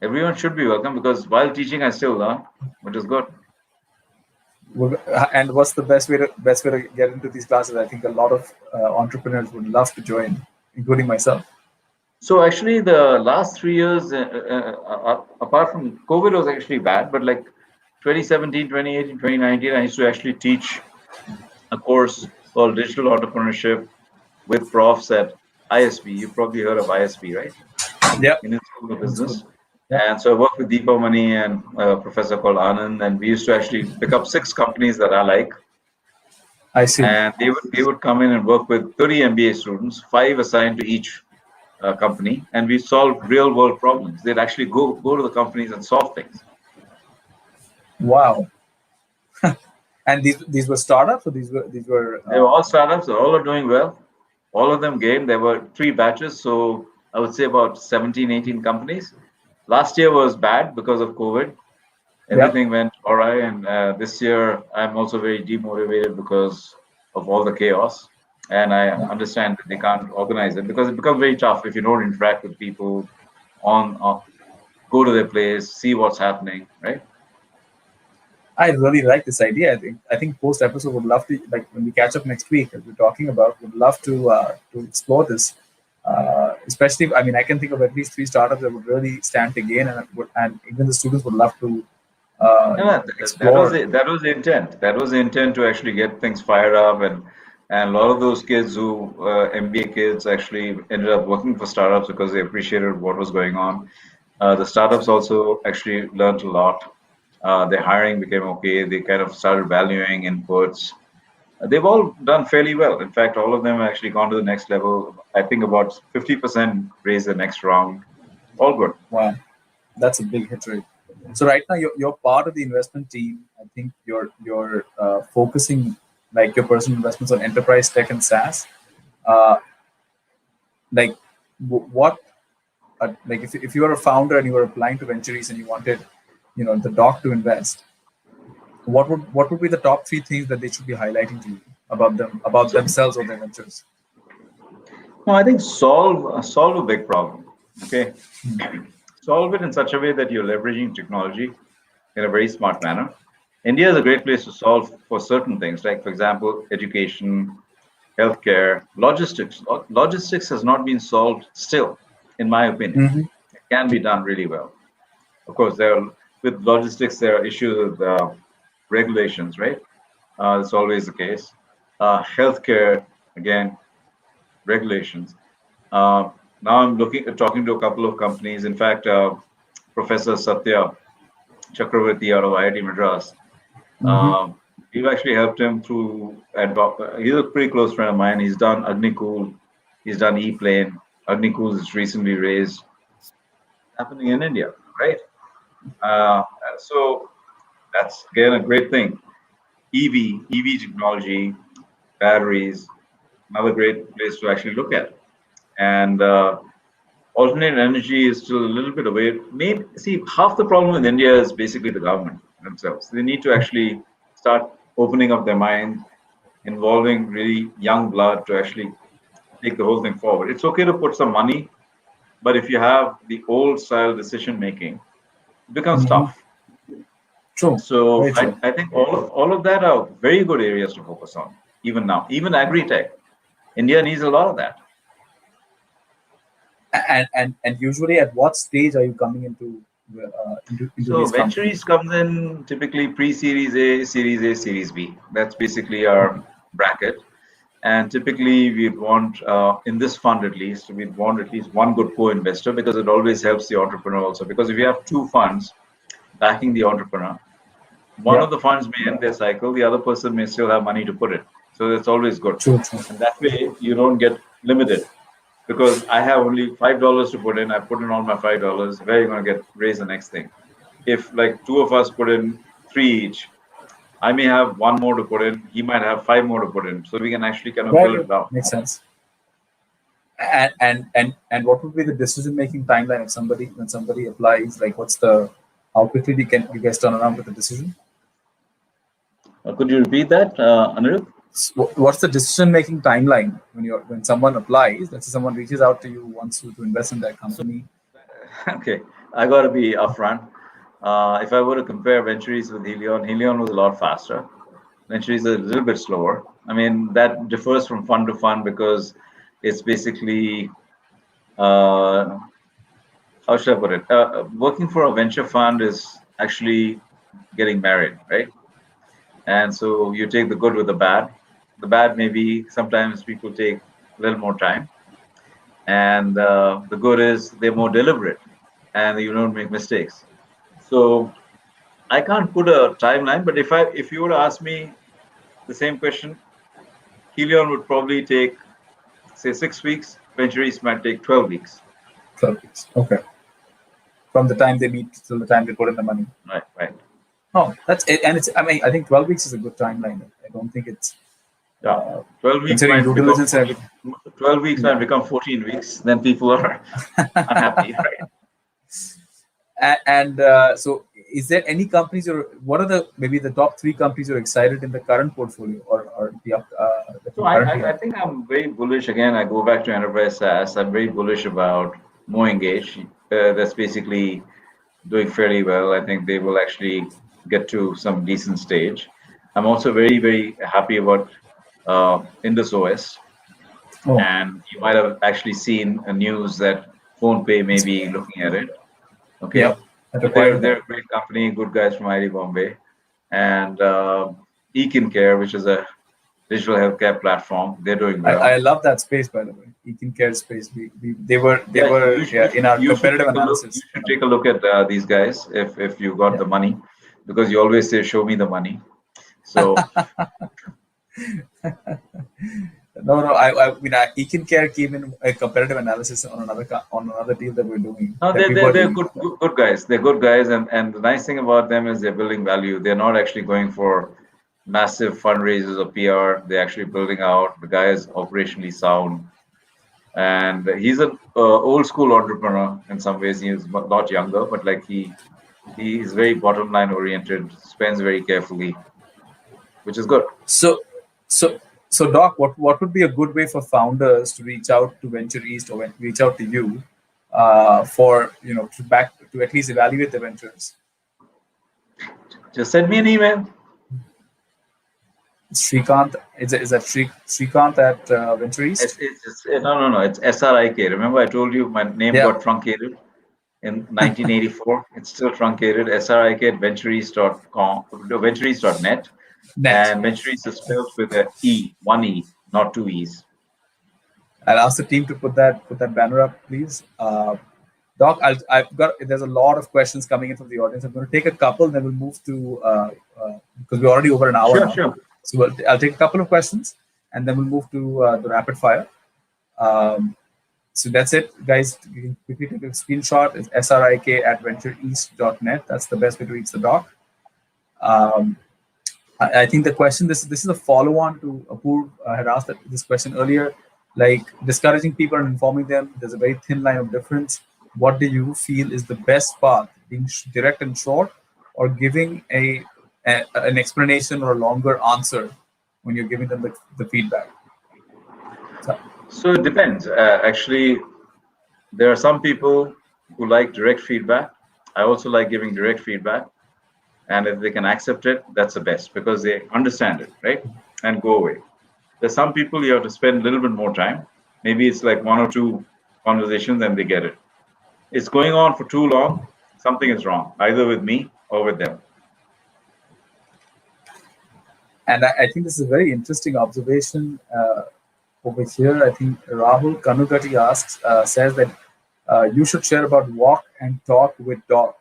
Everyone should be welcome because while teaching, I still learn, which is good. And what's the best way to get into these classes? I think a lot of entrepreneurs would love to join, including myself. So actually, the last 3 years, apart from COVID, was actually bad. But like 2017, 2018, 2019, I used to actually teach a course called Digital Entrepreneurship with profs at ISB. You probably heard of ISB, right? Yeah, Indian School of that's good. Business. Yeah, And so I worked with Deepa Mani and a professor called Anand, and we used to actually pick up 6 companies that I like, I see. and they would come in and work with 30 MBA students, 5 assigned to each company, and we solved real world problems. They'd actually go to the companies and solve things. Wow. And these were startups, or these were They were all startups. All are doing well. All of them gained. There were 3 batches, so I would say about 17, 18 companies. Last year was bad because of COVID. yeah. Everything went awry, and this year I'm also very demotivated because of all the chaos. And I understand that they can't organize it because it becomes very tough if you don't interact with people on go to their place, see what's happening, right? I really like this idea. I think post episode would love to, like, when we catch up next week, as we're talking about, would love to explore this. Especially, I mean, I can think of at least 3 startups that would really stand to gain, and even the students would love to Yeah, that was explore. it. That was the intent. That was the intent to actually get things fired up, and a lot of those kids who MBA kids actually ended up working for startups because they appreciated what was going on. The startups also actually learned a lot. Their hiring became okay. They kind of started valuing inputs. They've all done fairly well. In fact, all of them have actually gone to the next level. I think about 50% raised the next round. All good. Wow, that's a big hit rate. So right now you're part of the investment team. I think you're focusing, like, your personal investments on enterprise tech and SaaS. Uh, like, what? like if you are a founder and you were applying to VenturEast and you wanted, the doc to invest, what would be the top three things that they should be highlighting to you about So, themselves or their ventures? no, I think solve a big problem. Okay, solve it in such a way that you're leveraging technology in a very smart manner. India is a great place to solve for certain things, like for example, education, healthcare, logistics. Logistics has not been solved still, in my opinion. Mm-hmm. It can be done really well. Of course, with logistics there are issues with regulations, right? That's always the case. Healthcare, again, regulations. Uh, Now I'm talking to a couple of companies. In fact, Professor Satya Chakravarti out of IIT Madras. Mm-hmm. We've actually helped him through. He's a pretty close friend of mine. He's done Agnikul, he's done E-Plane. Agnikul is recently raised, happening in India, right? Uh, so that's again a great thing. EV technology, batteries, another great place to actually look at. And alternate energy is still a little bit away. Maybe see half the problem in India is basically the government themselves. They need to actually start opening up their mind, involving really young blood to actually take the whole thing forward. It's okay to put some money, but if you have the old style decision making, it becomes Mm-hmm. tough. True. So Very true. I think all of that are very good areas to focus on, even now. Even agri-tech. India needs a lot of that. And usually, at what stage are you coming into So these companies? VenturEast comes in typically pre-Series A, Series A, Series B. That's basically our bracket. And typically, we'd want, in this fund at least, we'd want at least one good co-investor because it always helps the entrepreneur also. Because if you have two funds backing the entrepreneur, one Yeah. of the funds may end their cycle, the other person may still have money to put in. So that's always good. True. True. And that way, you don't get limited because I have only $5 to put in. I put in all my $5. Where are you going to get raise the next thing? If like two of us put in three each, I may have one more to put in. He might have five more to put in. So we can actually kind of Right. build it down. Makes sense. And what would be the decision making timeline if somebody applies? Like, how quickly you guys turn around with the decision? Could you repeat that, Anirudh? What's the decision making timeline when someone applies? Let's say someone reaches out to you, wants you to invest in that company. Okay, I got to be upfront. If I were to compare VenturEast with Helion was a lot faster. VenturEast is a little bit slower. I mean, that differs from fund to fund because it's basically, how should I put it? Working for a venture fund is actually getting married, right? And so you take the good with the bad. The bad maybe sometimes people take a little more time, and the good is they're more deliberate and you don't make mistakes. So I can't put a timeline, but if you were to ask me the same question, Helion would probably take say 6 weeks. VenturEast might take 12 weeks. 12 weeks. Okay. From the time they meet till the time they put in the money. Right, right. Oh, that's it. And I mean, I think 12 weeks is a good timeline. I don't think it's Yeah, 12 weeks considering might due become diligence and everything. 12 weeks might become 14 weeks. Then people are unhappy, right? So, is there any companies or what are maybe the top three companies you're excited in the current portfolio or that So you currently I have? think I'm very bullish. Again, I go back to enterprise SaaS. I'm very bullish about More Engage. That's basically doing fairly well. I think they will actually get to some decent stage. I'm also very, very happy about Indus OS. Oh, And you might have actually seen a news that PhonePe may be looking at it. yeah, Okay. I So they're required that. they're a great company, good guys from IIT Bombay. And Care, which is a digital healthcare platform, they're doing I well. love that space, by the way. Econ Care space. They Yeah, were in our you should competitive take a look. You analysis. should take a look at these guys if you got Yeah. the money, because you always say, "Show me the money." So No. I mean, Econ Care came in a competitive analysis on another deal that we're doing no, that we were they're doing. good guys. They're good guys, and the nice thing about them is they're building value. They're not actually going for massive fundraisers or PR. They're actually building out. The guy is operationally sound. and he's an old school entrepreneur in some ways. He's a lot younger, but like he is very bottom line oriented, spends very carefully, which is good. So, so, so, Doc, what would be a good way for founders to reach out to VenturEast or reach out to you for to at least evaluate the ventures? Just send me an email. Srikanth, is that Srikanth at VenturEast? No. It's SRIK. Remember, I told you my name Yeah, got truncated in 1984. It's still truncated. SRIK at VenturEast.com, VenturEast.net, net. and VenturEast is spelled with a E, one E, not two E's. I'll ask the team to put that banner up, please. Doc, there's a lot of questions coming in from the audience. I'm going to take a couple, then we'll move to because we're already over an hour Sure, now. sure. So I'll take a couple of questions, and then we'll move to the rapid fire. So that's it, guys. You can quickly take a screenshot. It's SRIK at VenturEast.net. That's the best way to reach the doc. I think the question, this is a follow-on to Apoorv had asked this question earlier, like discouraging people and informing them. There's a very thin line of difference. What do you feel is the best path, being direct and short, or giving an explanation or a longer answer when you're giving them the feedback? So it depends. Actually, there are some people who like direct feedback. I also like giving direct feedback. And if they can accept it, that's the best because they understand it, right? And go away. There's some people you have to spend a little bit more time. Maybe it's like one or two conversations and they get it. It's going on for too long, something is wrong, either with me or with them. And I think this is a very interesting observation over here. I think Rahul Kanugati says that you should share about walk and talk with Doc.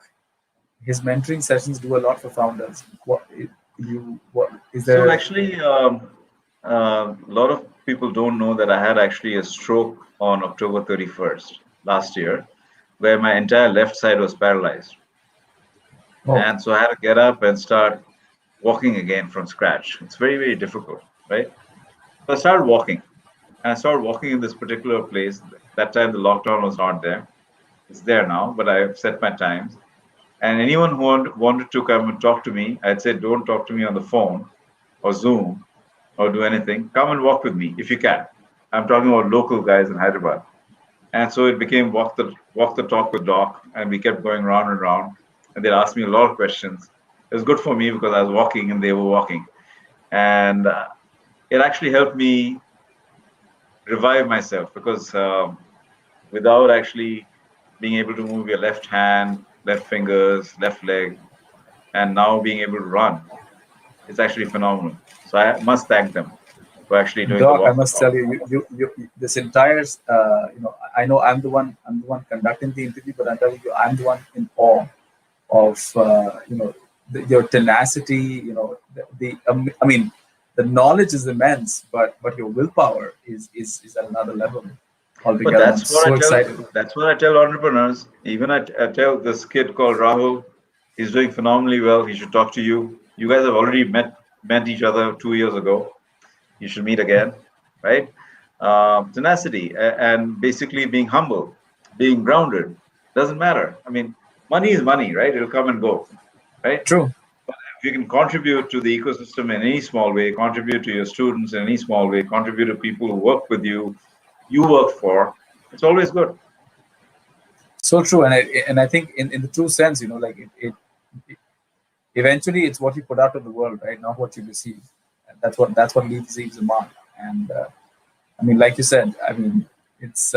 His mentoring sessions do a lot for founders. What is there? So actually, a lot of people don't know that I had actually a stroke on October 31st last year, where my entire left side was paralyzed. Oh. And so I had to get up and start walking again from scratch. It's very, very difficult, right? So I started walking. And I started walking in this particular place. That time the lockdown was not there. It's there now, but I've set my times. And anyone who wanted to come and talk to me, I'd say, don't talk to me on the phone or Zoom or do anything. Come and walk with me if you can. I'm talking about local guys in Hyderabad. And so it became walk the talk with Doc, and we kept going round and round. And they'd ask me a lot of questions. It was good for me because I was walking and they were walking. And it actually helped me revive myself because without actually being able to move your left hand, left fingers, left leg, and now being able to run, it's actually phenomenal. So I must thank them for actually doing Doc, the walk. I must tell you, this entire, I know I'm the one conducting the interview, but I'm telling you, I'm the one in awe of, your tenacity. I mean, the knowledge is immense, but your willpower is at another level altogether. But that's what excited. That's what I tell entrepreneurs. Even I tell this kid called Rahul, he's doing phenomenally well. He should talk to you. You guys have already met each other 2 years ago. You should meet again, right? Tenacity and basically being humble, being grounded. Doesn't matter. I mean, money is money, right? It'll come and go, right? True. But if you can contribute to the ecosystem in any small way, contribute to your students in any small way, contribute to people who work with you, you work for, it's always good. So true, and I think in the true sense, like it eventually it's what you put out to the world, right? Not what you receive. And that's what leaves a mark. And I mean, like you said, I mean, it's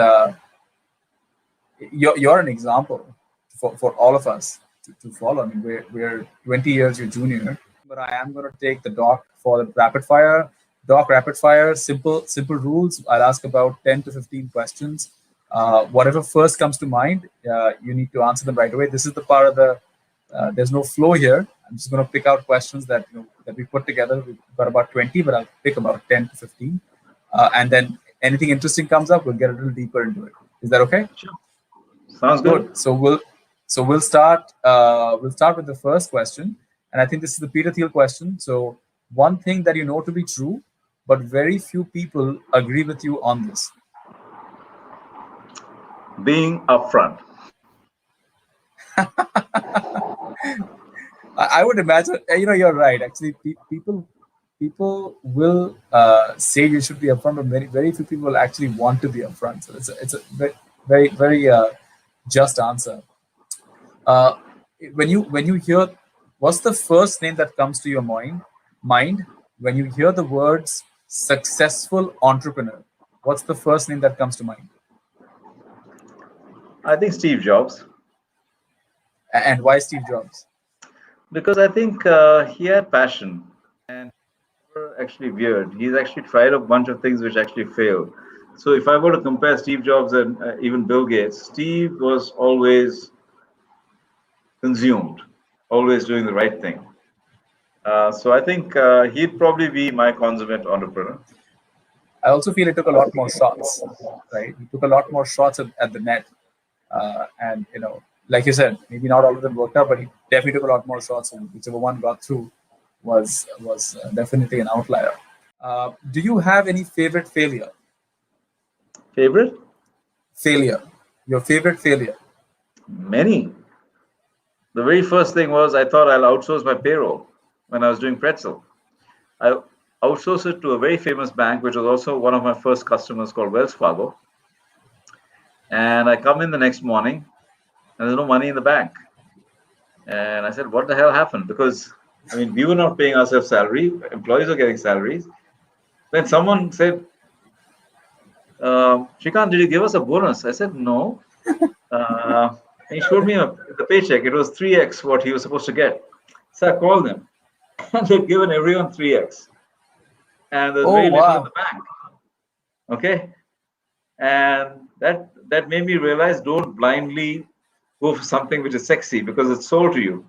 you're an example for all of us to follow. I mean, we're 20 years your junior, but I am going to take the Doc for the rapid fire. Doc, rapid fire, simple rules. I'll ask about 10 to 15 questions. Whatever first comes to mind, you need to answer them right away. This is the part of the, there's no flow here. I'm just going to pick out questions that we put together. We've got about 20, but I'll pick about 10 to 15. And then anything interesting comes up, we'll get a little deeper into it. Is that okay? Sure. Sounds good. So we'll start with the first question. And I think this is the Peter Thiel question. So one thing that you know to be true, but very few people agree with you on this. Being upfront. I would imagine, you're right. Actually, people will say you should be upfront, but very few people actually want to be upfront. So it's a very just answer. Uh, when you hear, what's the first name that comes to your mind when you hear the words successful entrepreneur? What's the first name that comes to mind? I think Steve Jobs, And why Steve Jobs? because I think he had passion and actually weird. He's actually tried a bunch of things which actually failed. So if I were to compare Steve Jobs and even Bill Gates, Steve was always consumed, always doing the right thing. So I think he'd probably be my consummate entrepreneur. I also feel he took a lot more shots, right? He took a lot more shots at the net, and like you said, maybe not all of them worked out, but he definitely took a lot more shots, and whichever one got through was definitely an outlier. Do you have any favorite failure? Favorite? Failure, your favorite failure? Many. The very first thing was I thought I'll outsource my payroll when I was doing Pretzel. I outsourced it to a very famous bank, which was also one of my first customers called Wells Fargo. And I come in the next morning and there's no money in the bank. And I said, what the hell happened? Because, I mean, we were not paying ourselves salary, employees are getting salaries. Then someone said, Srikanth, did you give us a bonus? I said, no. And he showed me the paycheck. It was 3x what he was supposed to get. So I called them. And they'd given everyone 3x. And there's very little in the bank. Okay. And that made me realize don't blindly go for something which is sexy because it's sold to you.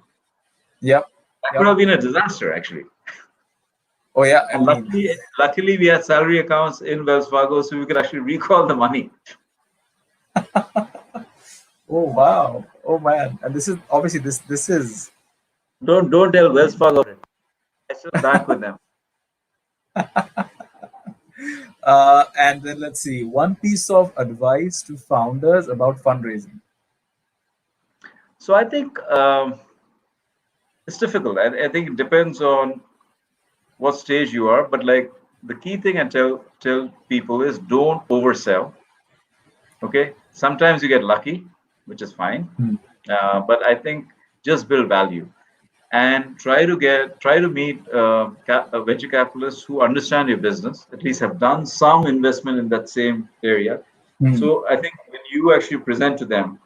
Yep. That could have been a disaster, actually. Oh yeah. And luckily, we had salary accounts in Wells Fargo, so we could actually recall the money. Oh wow. Oh man. And this is obviously this is. Don't tell Wells Fargo. I still back with them. And then let's see, one piece of advice to founders about fundraising. So I think it's difficult. I think it depends on what stage you are, but like the key thing I tell people is don't oversell. Okay, sometimes you get lucky, which is fine, but I think just build value and try to meet venture capitalists who understand your business, at least have done some investment in that same area. So I think when you actually present to them,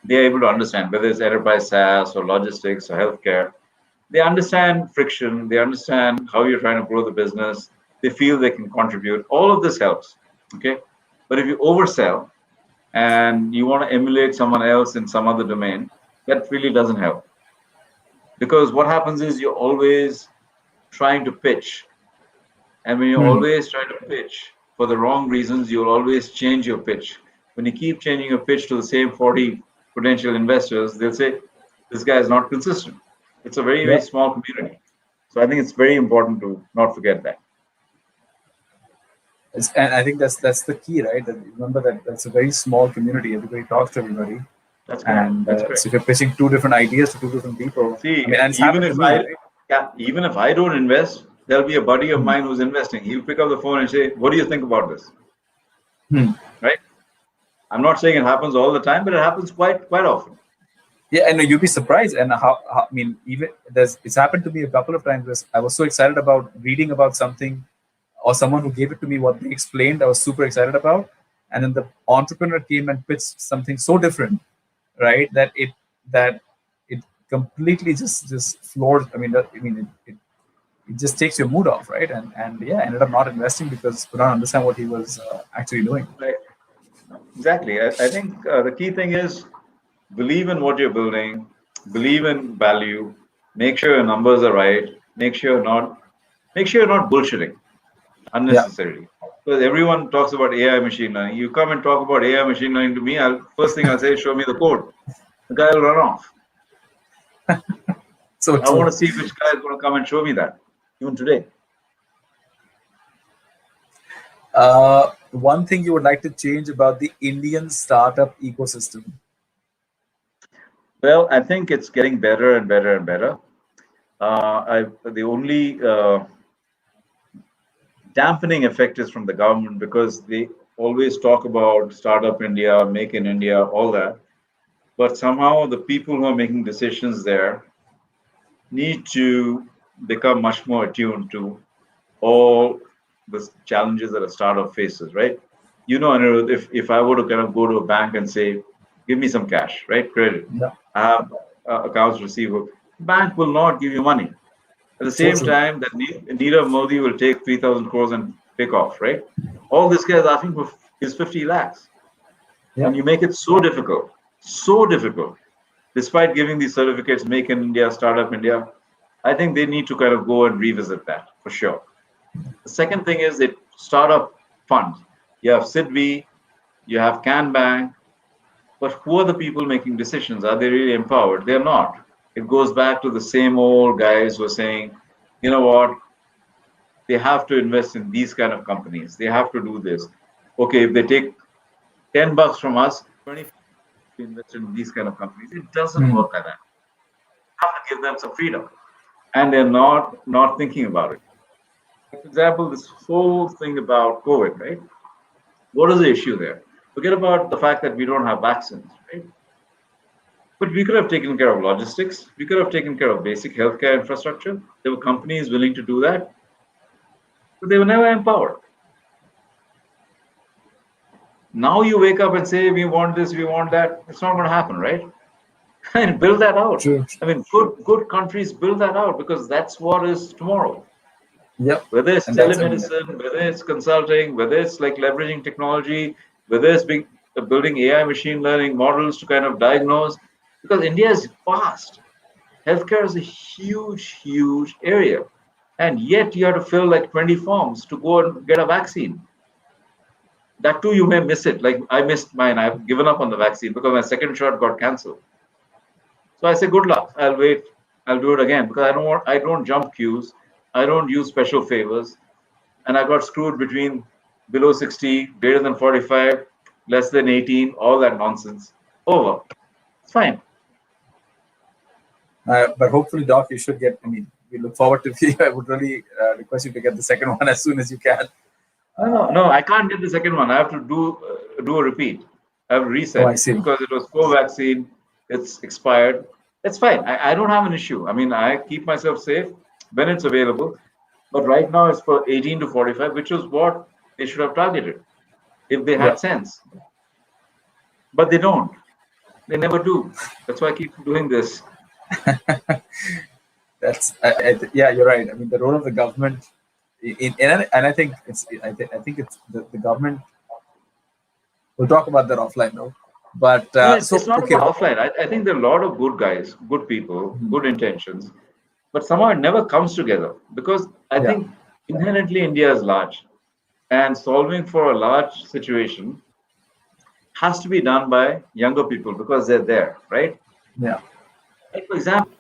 they're able to understand whether it's enterprise SaaS or logistics or healthcare. They understand friction. They understand how you're trying to grow the business. They feel they can contribute. All of this helps. Okay. But if you oversell and you want to emulate someone else in some other domain, that really doesn't help. Because what happens is you're always trying to pitch. And when you're always trying to pitch for the wrong reasons, you'll always change your pitch. When you keep changing your pitch to the same 40 potential investors, they'll say, this guy is not consistent. It's a very, very small community. So I think it's very important to not forget that. And I think that's the key, right? That remember that that's a very small community. Everybody talks to everybody. That's correct. And so if you're pitching two different ideas to two different people, see, even if I don't invest, there'll be a buddy of mine who's investing. He'll pick up the phone and say, what do you think about this? Right? I'm not saying it happens all the time, but it happens quite often. Yeah, and you'd be surprised. And how I mean, even it's happened to me a couple of times where I was so excited about reading about something or someone who gave it to me, what they explained, I was super excited about. And then the entrepreneur came and pitched something so different, right? That it completely just floors. I mean, it just takes your mood off, right? And yeah, I ended up not investing because I don't understand what he was actually doing. Right. Exactly. I think the key thing is believe in what you're building, believe in value, make sure your numbers are right, make sure you're not bullshitting unnecessarily. Because everyone talks about AI machine learning. You come and talk about AI machine learning to me, first thing I'll say is show me the code. The guy will run off. So I want to see which guy is going to come and show me that, even today. one thing you would like to change about the Indian startup ecosystem? Well, I think it's getting better and better and better. The only dampening effect is from the government because they always talk about startup India, make in India, all that. But somehow the people who are making decisions there need to become much more attuned to all the challenges that a startup faces, right? Anirudh, if I were to kind of go to a bank and say, give me some cash, right? Credit. Yeah, I have accounts receivable. Bank will not give you money. At the so same true. time, that Nirav Modi will take 3,000 crores and pick off, right? All this guy is asking for is 50 lakhs. Yeah. And you make it so difficult, despite giving these certificates, Make in India, Startup India. I think they need to kind of go and revisit that for sure. The second thing is that startup funds. You have SIDBI, you have CanBank, but who are the people making decisions? Are they really empowered? They're not. It goes back to the same old guys who are saying, you know what, they have to invest in these kind of companies. They have to do this. Okay, if they take $10 from us, 20 invest in these kind of companies. It doesn't Hmm. work like that. You have to give them some freedom. And they're not thinking about it. For example, this whole thing about COVID, right? What is the issue there? Forget about the fact that we don't have vaccines, right? But we could have taken care of logistics. We could have taken care of basic healthcare infrastructure. There were companies willing to do that, but they were never empowered. Now you wake up and say, we want this, we want that. It's not going to happen, right? And build that out. True. I mean, good countries build that out because that's what is tomorrow. Yep. Whether it's And that's, I mean, telemedicine, whether it's consulting, whether it's like leveraging technology, whether it's building AI machine learning models to kind of diagnose, because India is vast. Healthcare is a huge area. And yet you have to fill like 20 forms to go and get a vaccine. That too, you may miss it. Like I missed mine. I've given up on the vaccine because my second shot got cancelled. So I say, good luck. I'll wait. I'll do it again because I don't jump queues. I don't use special favors. And I got screwed between below 60, greater than 45, less than 18, all that nonsense. Over. It's fine. but hopefully, Doc, you should get. I mean, we look forward to. I would really request you to get the second one as soon as you can. No, I can't get the second one. I have to do a repeat. I have to Oh, reset I see. because it was co-vaccine. It's expired. It's fine. I don't have an issue. I mean, I keep myself safe when it's available. But right now, it's for 18 to 45, which is what they should have targeted if they Yeah. had sense. But they don't. They never do. That's why I keep doing this. That's yeah, you're right. I mean, the role of the government, and I think I think it's the government. We'll talk about that offline now. But No, it's so not okay. about offline. I think there are a lot of good guys, good people, Mhm. good intentions, but somehow it never comes together because I Yeah, think inherently India is large and solving for a large situation has to be done by younger people because they're there, right? yeah. Like for example,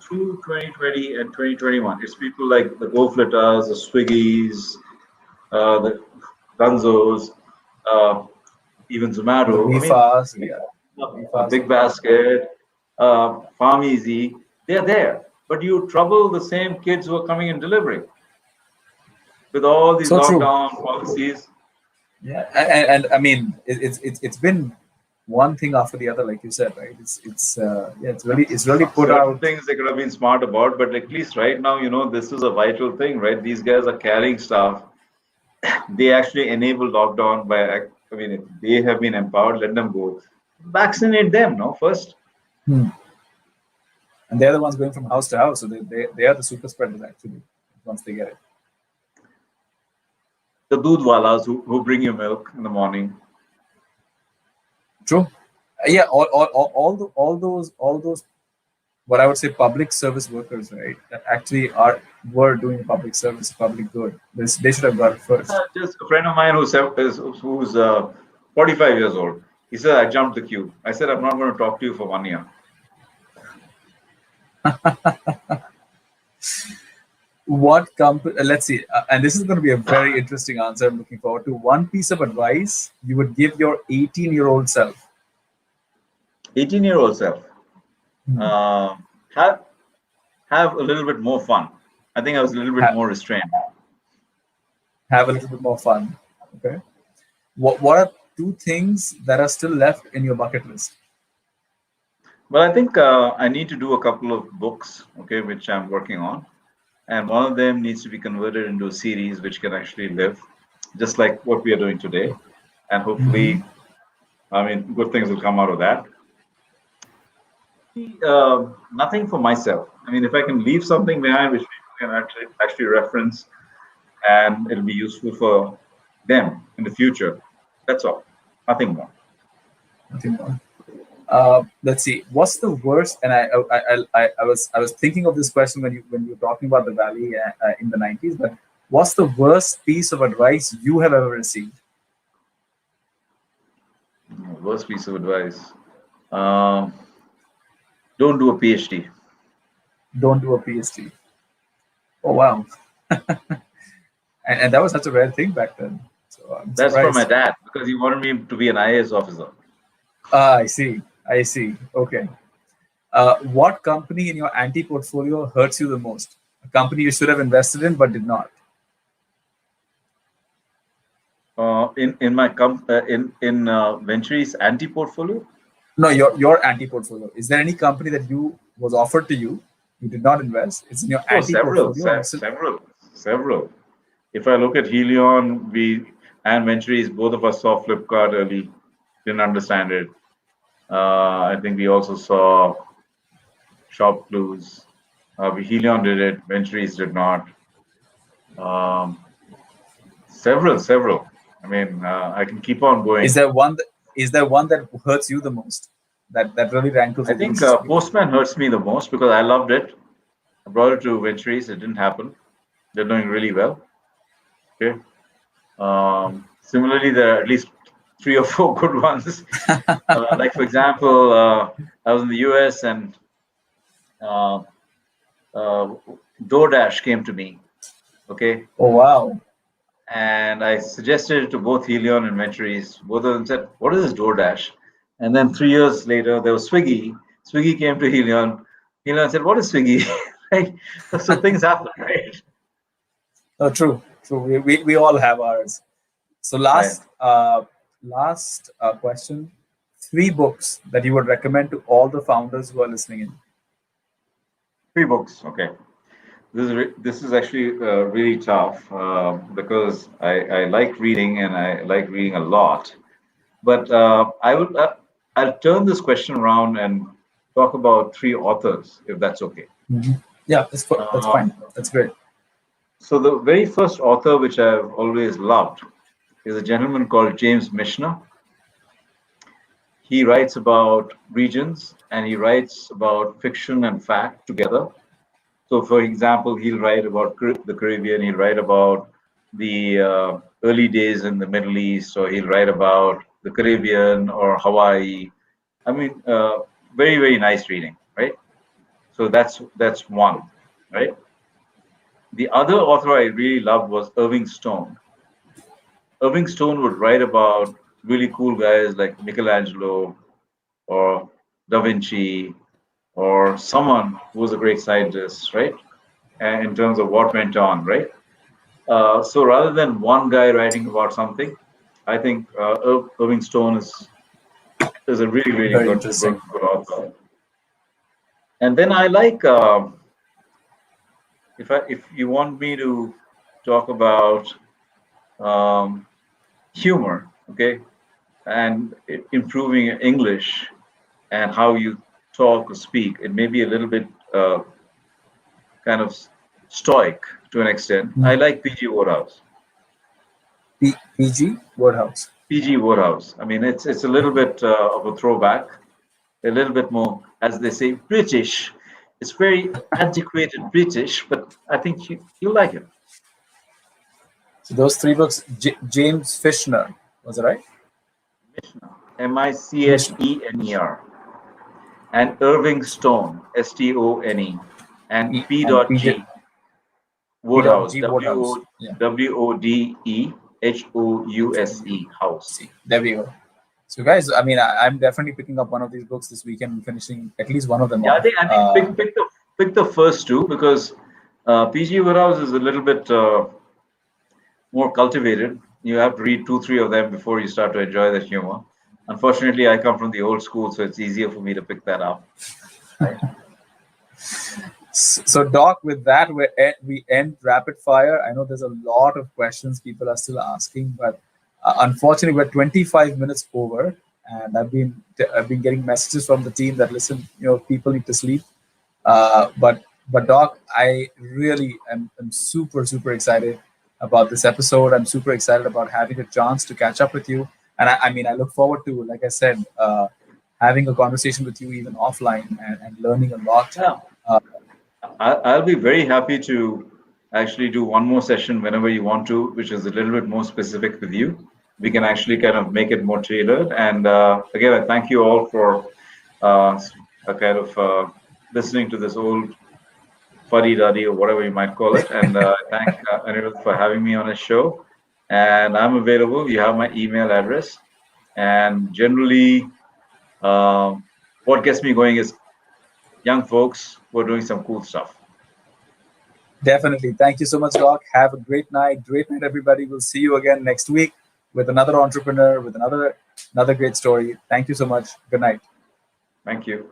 through 2020 and 2021, it's people like the GoFlitters, the Swiggies, the Gunzos, uh, even The Zomato. I mean, VFAs, yeah, VFAs. Big Basket, Farm Easy, they're there. But you trouble the same kids who are coming and delivering with all these So true. lockdown policies. Yeah, and I mean, it's been one thing after the other, like you said, right? It's yeah, it's really put Certain out. things they could have been smart about, but at least right now, this is a vital thing, right? These guys are carrying stuff. They actually enable lockdown by, I mean, if they have been empowered, let them go. Vaccinate them, no, first. Hmm. And they're the ones going from house to house, so they are the super spreaders actually once they get it. The doodhwalas who bring you milk in the morning. True. Yeah, all those what I would say public service workers, right? That actually were doing public service, public good. They should have got it first. Just a friend of mine who's 45 years old. He said, I jumped the queue. I said, I'm not going to talk to you for 1 year. What company? Let's see. And this is going to be a very interesting answer. I'm looking forward to. One piece of advice you would give your 18-year-old self. 18-year-old self. Hmm. Have a little bit more fun. I think I was a little bit Ha- more restrained. have a little bit more fun. Okay. What are two things that are still left in your bucket list? But I think I need to do a couple of books, okay, which I'm working on, and one of them needs to be converted into a series which can actually live, just like what we are doing today, and Hmm. hopefully, I mean, good things will come out of that. Nothing for myself. I mean, if I can leave something behind which people can actually reference, and it'll be useful for them in the future. That's all. Nothing more. Nothing more. Let's see. What's the worst? And I was thinking of this question when you were talking about the Valley in the 90s. But what's the worst piece of advice you have ever received? Worst piece of advice. Um, don't do a PhD. Don't do a PhD. Oh wow, and that was such a rare thing back then. So I'm That's from my surprised. dad because he wanted me to be an IAS officer. Ah, I see. I see. Okay. What company in your anti portfolio hurts you the most? A company you should have invested in but did not. In my in VenturEast anti portfolio. No, your anti portfolio. Is there any company that you was offered to you did not invest? It's in your Oh, anti several, portfolio, and still, several. If I look at Helion, we and VenturEast, both of us saw Flipkart early, didn't understand it. I think we also saw Shop Clues. Helion did it, VenturEast did not. Um, several. I mean, I can keep on is going. there one that hurts you the most? That really rankles I think against you. Postman hurts me the most because I loved it. I brought it to VenturEast, it didn't happen. They're doing really well. Okay. Similarly, there are at least three or four good ones. Like for example, I was in the US and uh, uh, DoorDash came to me. Okay, Oh wow. and I suggested it to both Helion and VenturEast. Both of them said, "What is this DoorDash?" And then 3 years later, there was Swiggy. Swiggy came to Helion. Helion said, "What is Swiggy?" Right? So things happen, right? Oh, true. True. We all have ours. So Right. last question. Three books that you would recommend to all the founders who are listening in. Three books. Okay. This is actually really tough because I like reading and I like reading a lot. But I'll turn this question around and talk about three authors, if that's okay. Mhm. Yeah, that's Uh, fine. That's great. so the very first author which I've always loved is a gentleman called James Michener. He writes about regions and he writes about fiction and fact together. So, for example, he'll write about the Caribbean, he'll write about the early days in the Middle East, or he'll write about the Caribbean or Hawaii. I mean, very nice reading, right? So that's one, right? The other author I really loved was Irving Stone. Irving Stone would write about really cool guys like Michelangelo or Da Vinci or someone who was a great scientist, right? And in terms of what went on, right? So rather than one guy writing about something, I think Irving Stone is a really Very good interesting. author. And then I like if you want me to talk about um, humor, okay, and improving your English and how you talk or speak, it may be a little bit kind of stoic to an extent. I Mhm. like PG Wodehouse. PG Woodhouse. PG Wodehouse. I mean, it's a little bit of a throwback, a little bit more, as they say, British. It's very antiquated British, but I think you like it. So those three books. James Fishner, was it right? Michener, Michener, and Irving Stone, Stone, and E P. and PJ. G. Wodehouse. G Wodehouse. Yeah. Wodehouse. House. See, there we go. So, guys, I mean, I'm definitely picking up one of these books this weekend and finishing at least one of them Yeah, off. I think pick the first two, because PG Wodehouse is a little bit more cultivated. You have to read two, three of them before you start to enjoy the humor. Unfortunately, I come from the old school, so it's easier for me to pick that up. Right? So, Doc, with that, we end rapid fire. I know there's a lot of questions people are still asking, but unfortunately, we're 25 minutes over, and I've been getting messages from the team that listen, people need to sleep. But Doc, I really am super excited about this episode. I'm super excited about having a chance to catch up with you, and I mean, I look forward to, like I said, having a conversation with you even offline and learning a lot. Yeah. I'll be very happy to actually do one more session whenever you want to, which is a little bit more specific with you. We can actually kind of make it more tailored. And again, I thank you all for listening to this old fuddy-duddy or whatever you might call it. And thank Anirudh for having me on his show. And I'm available. You have my email address. And generally, what gets me going is young folks who are doing some cool stuff. Definitely. Thank you so much, Doc. Have a great night. Great night, everybody. We'll see you again next week with another entrepreneur, with another great story. Thank you so much. Good night. Thank you.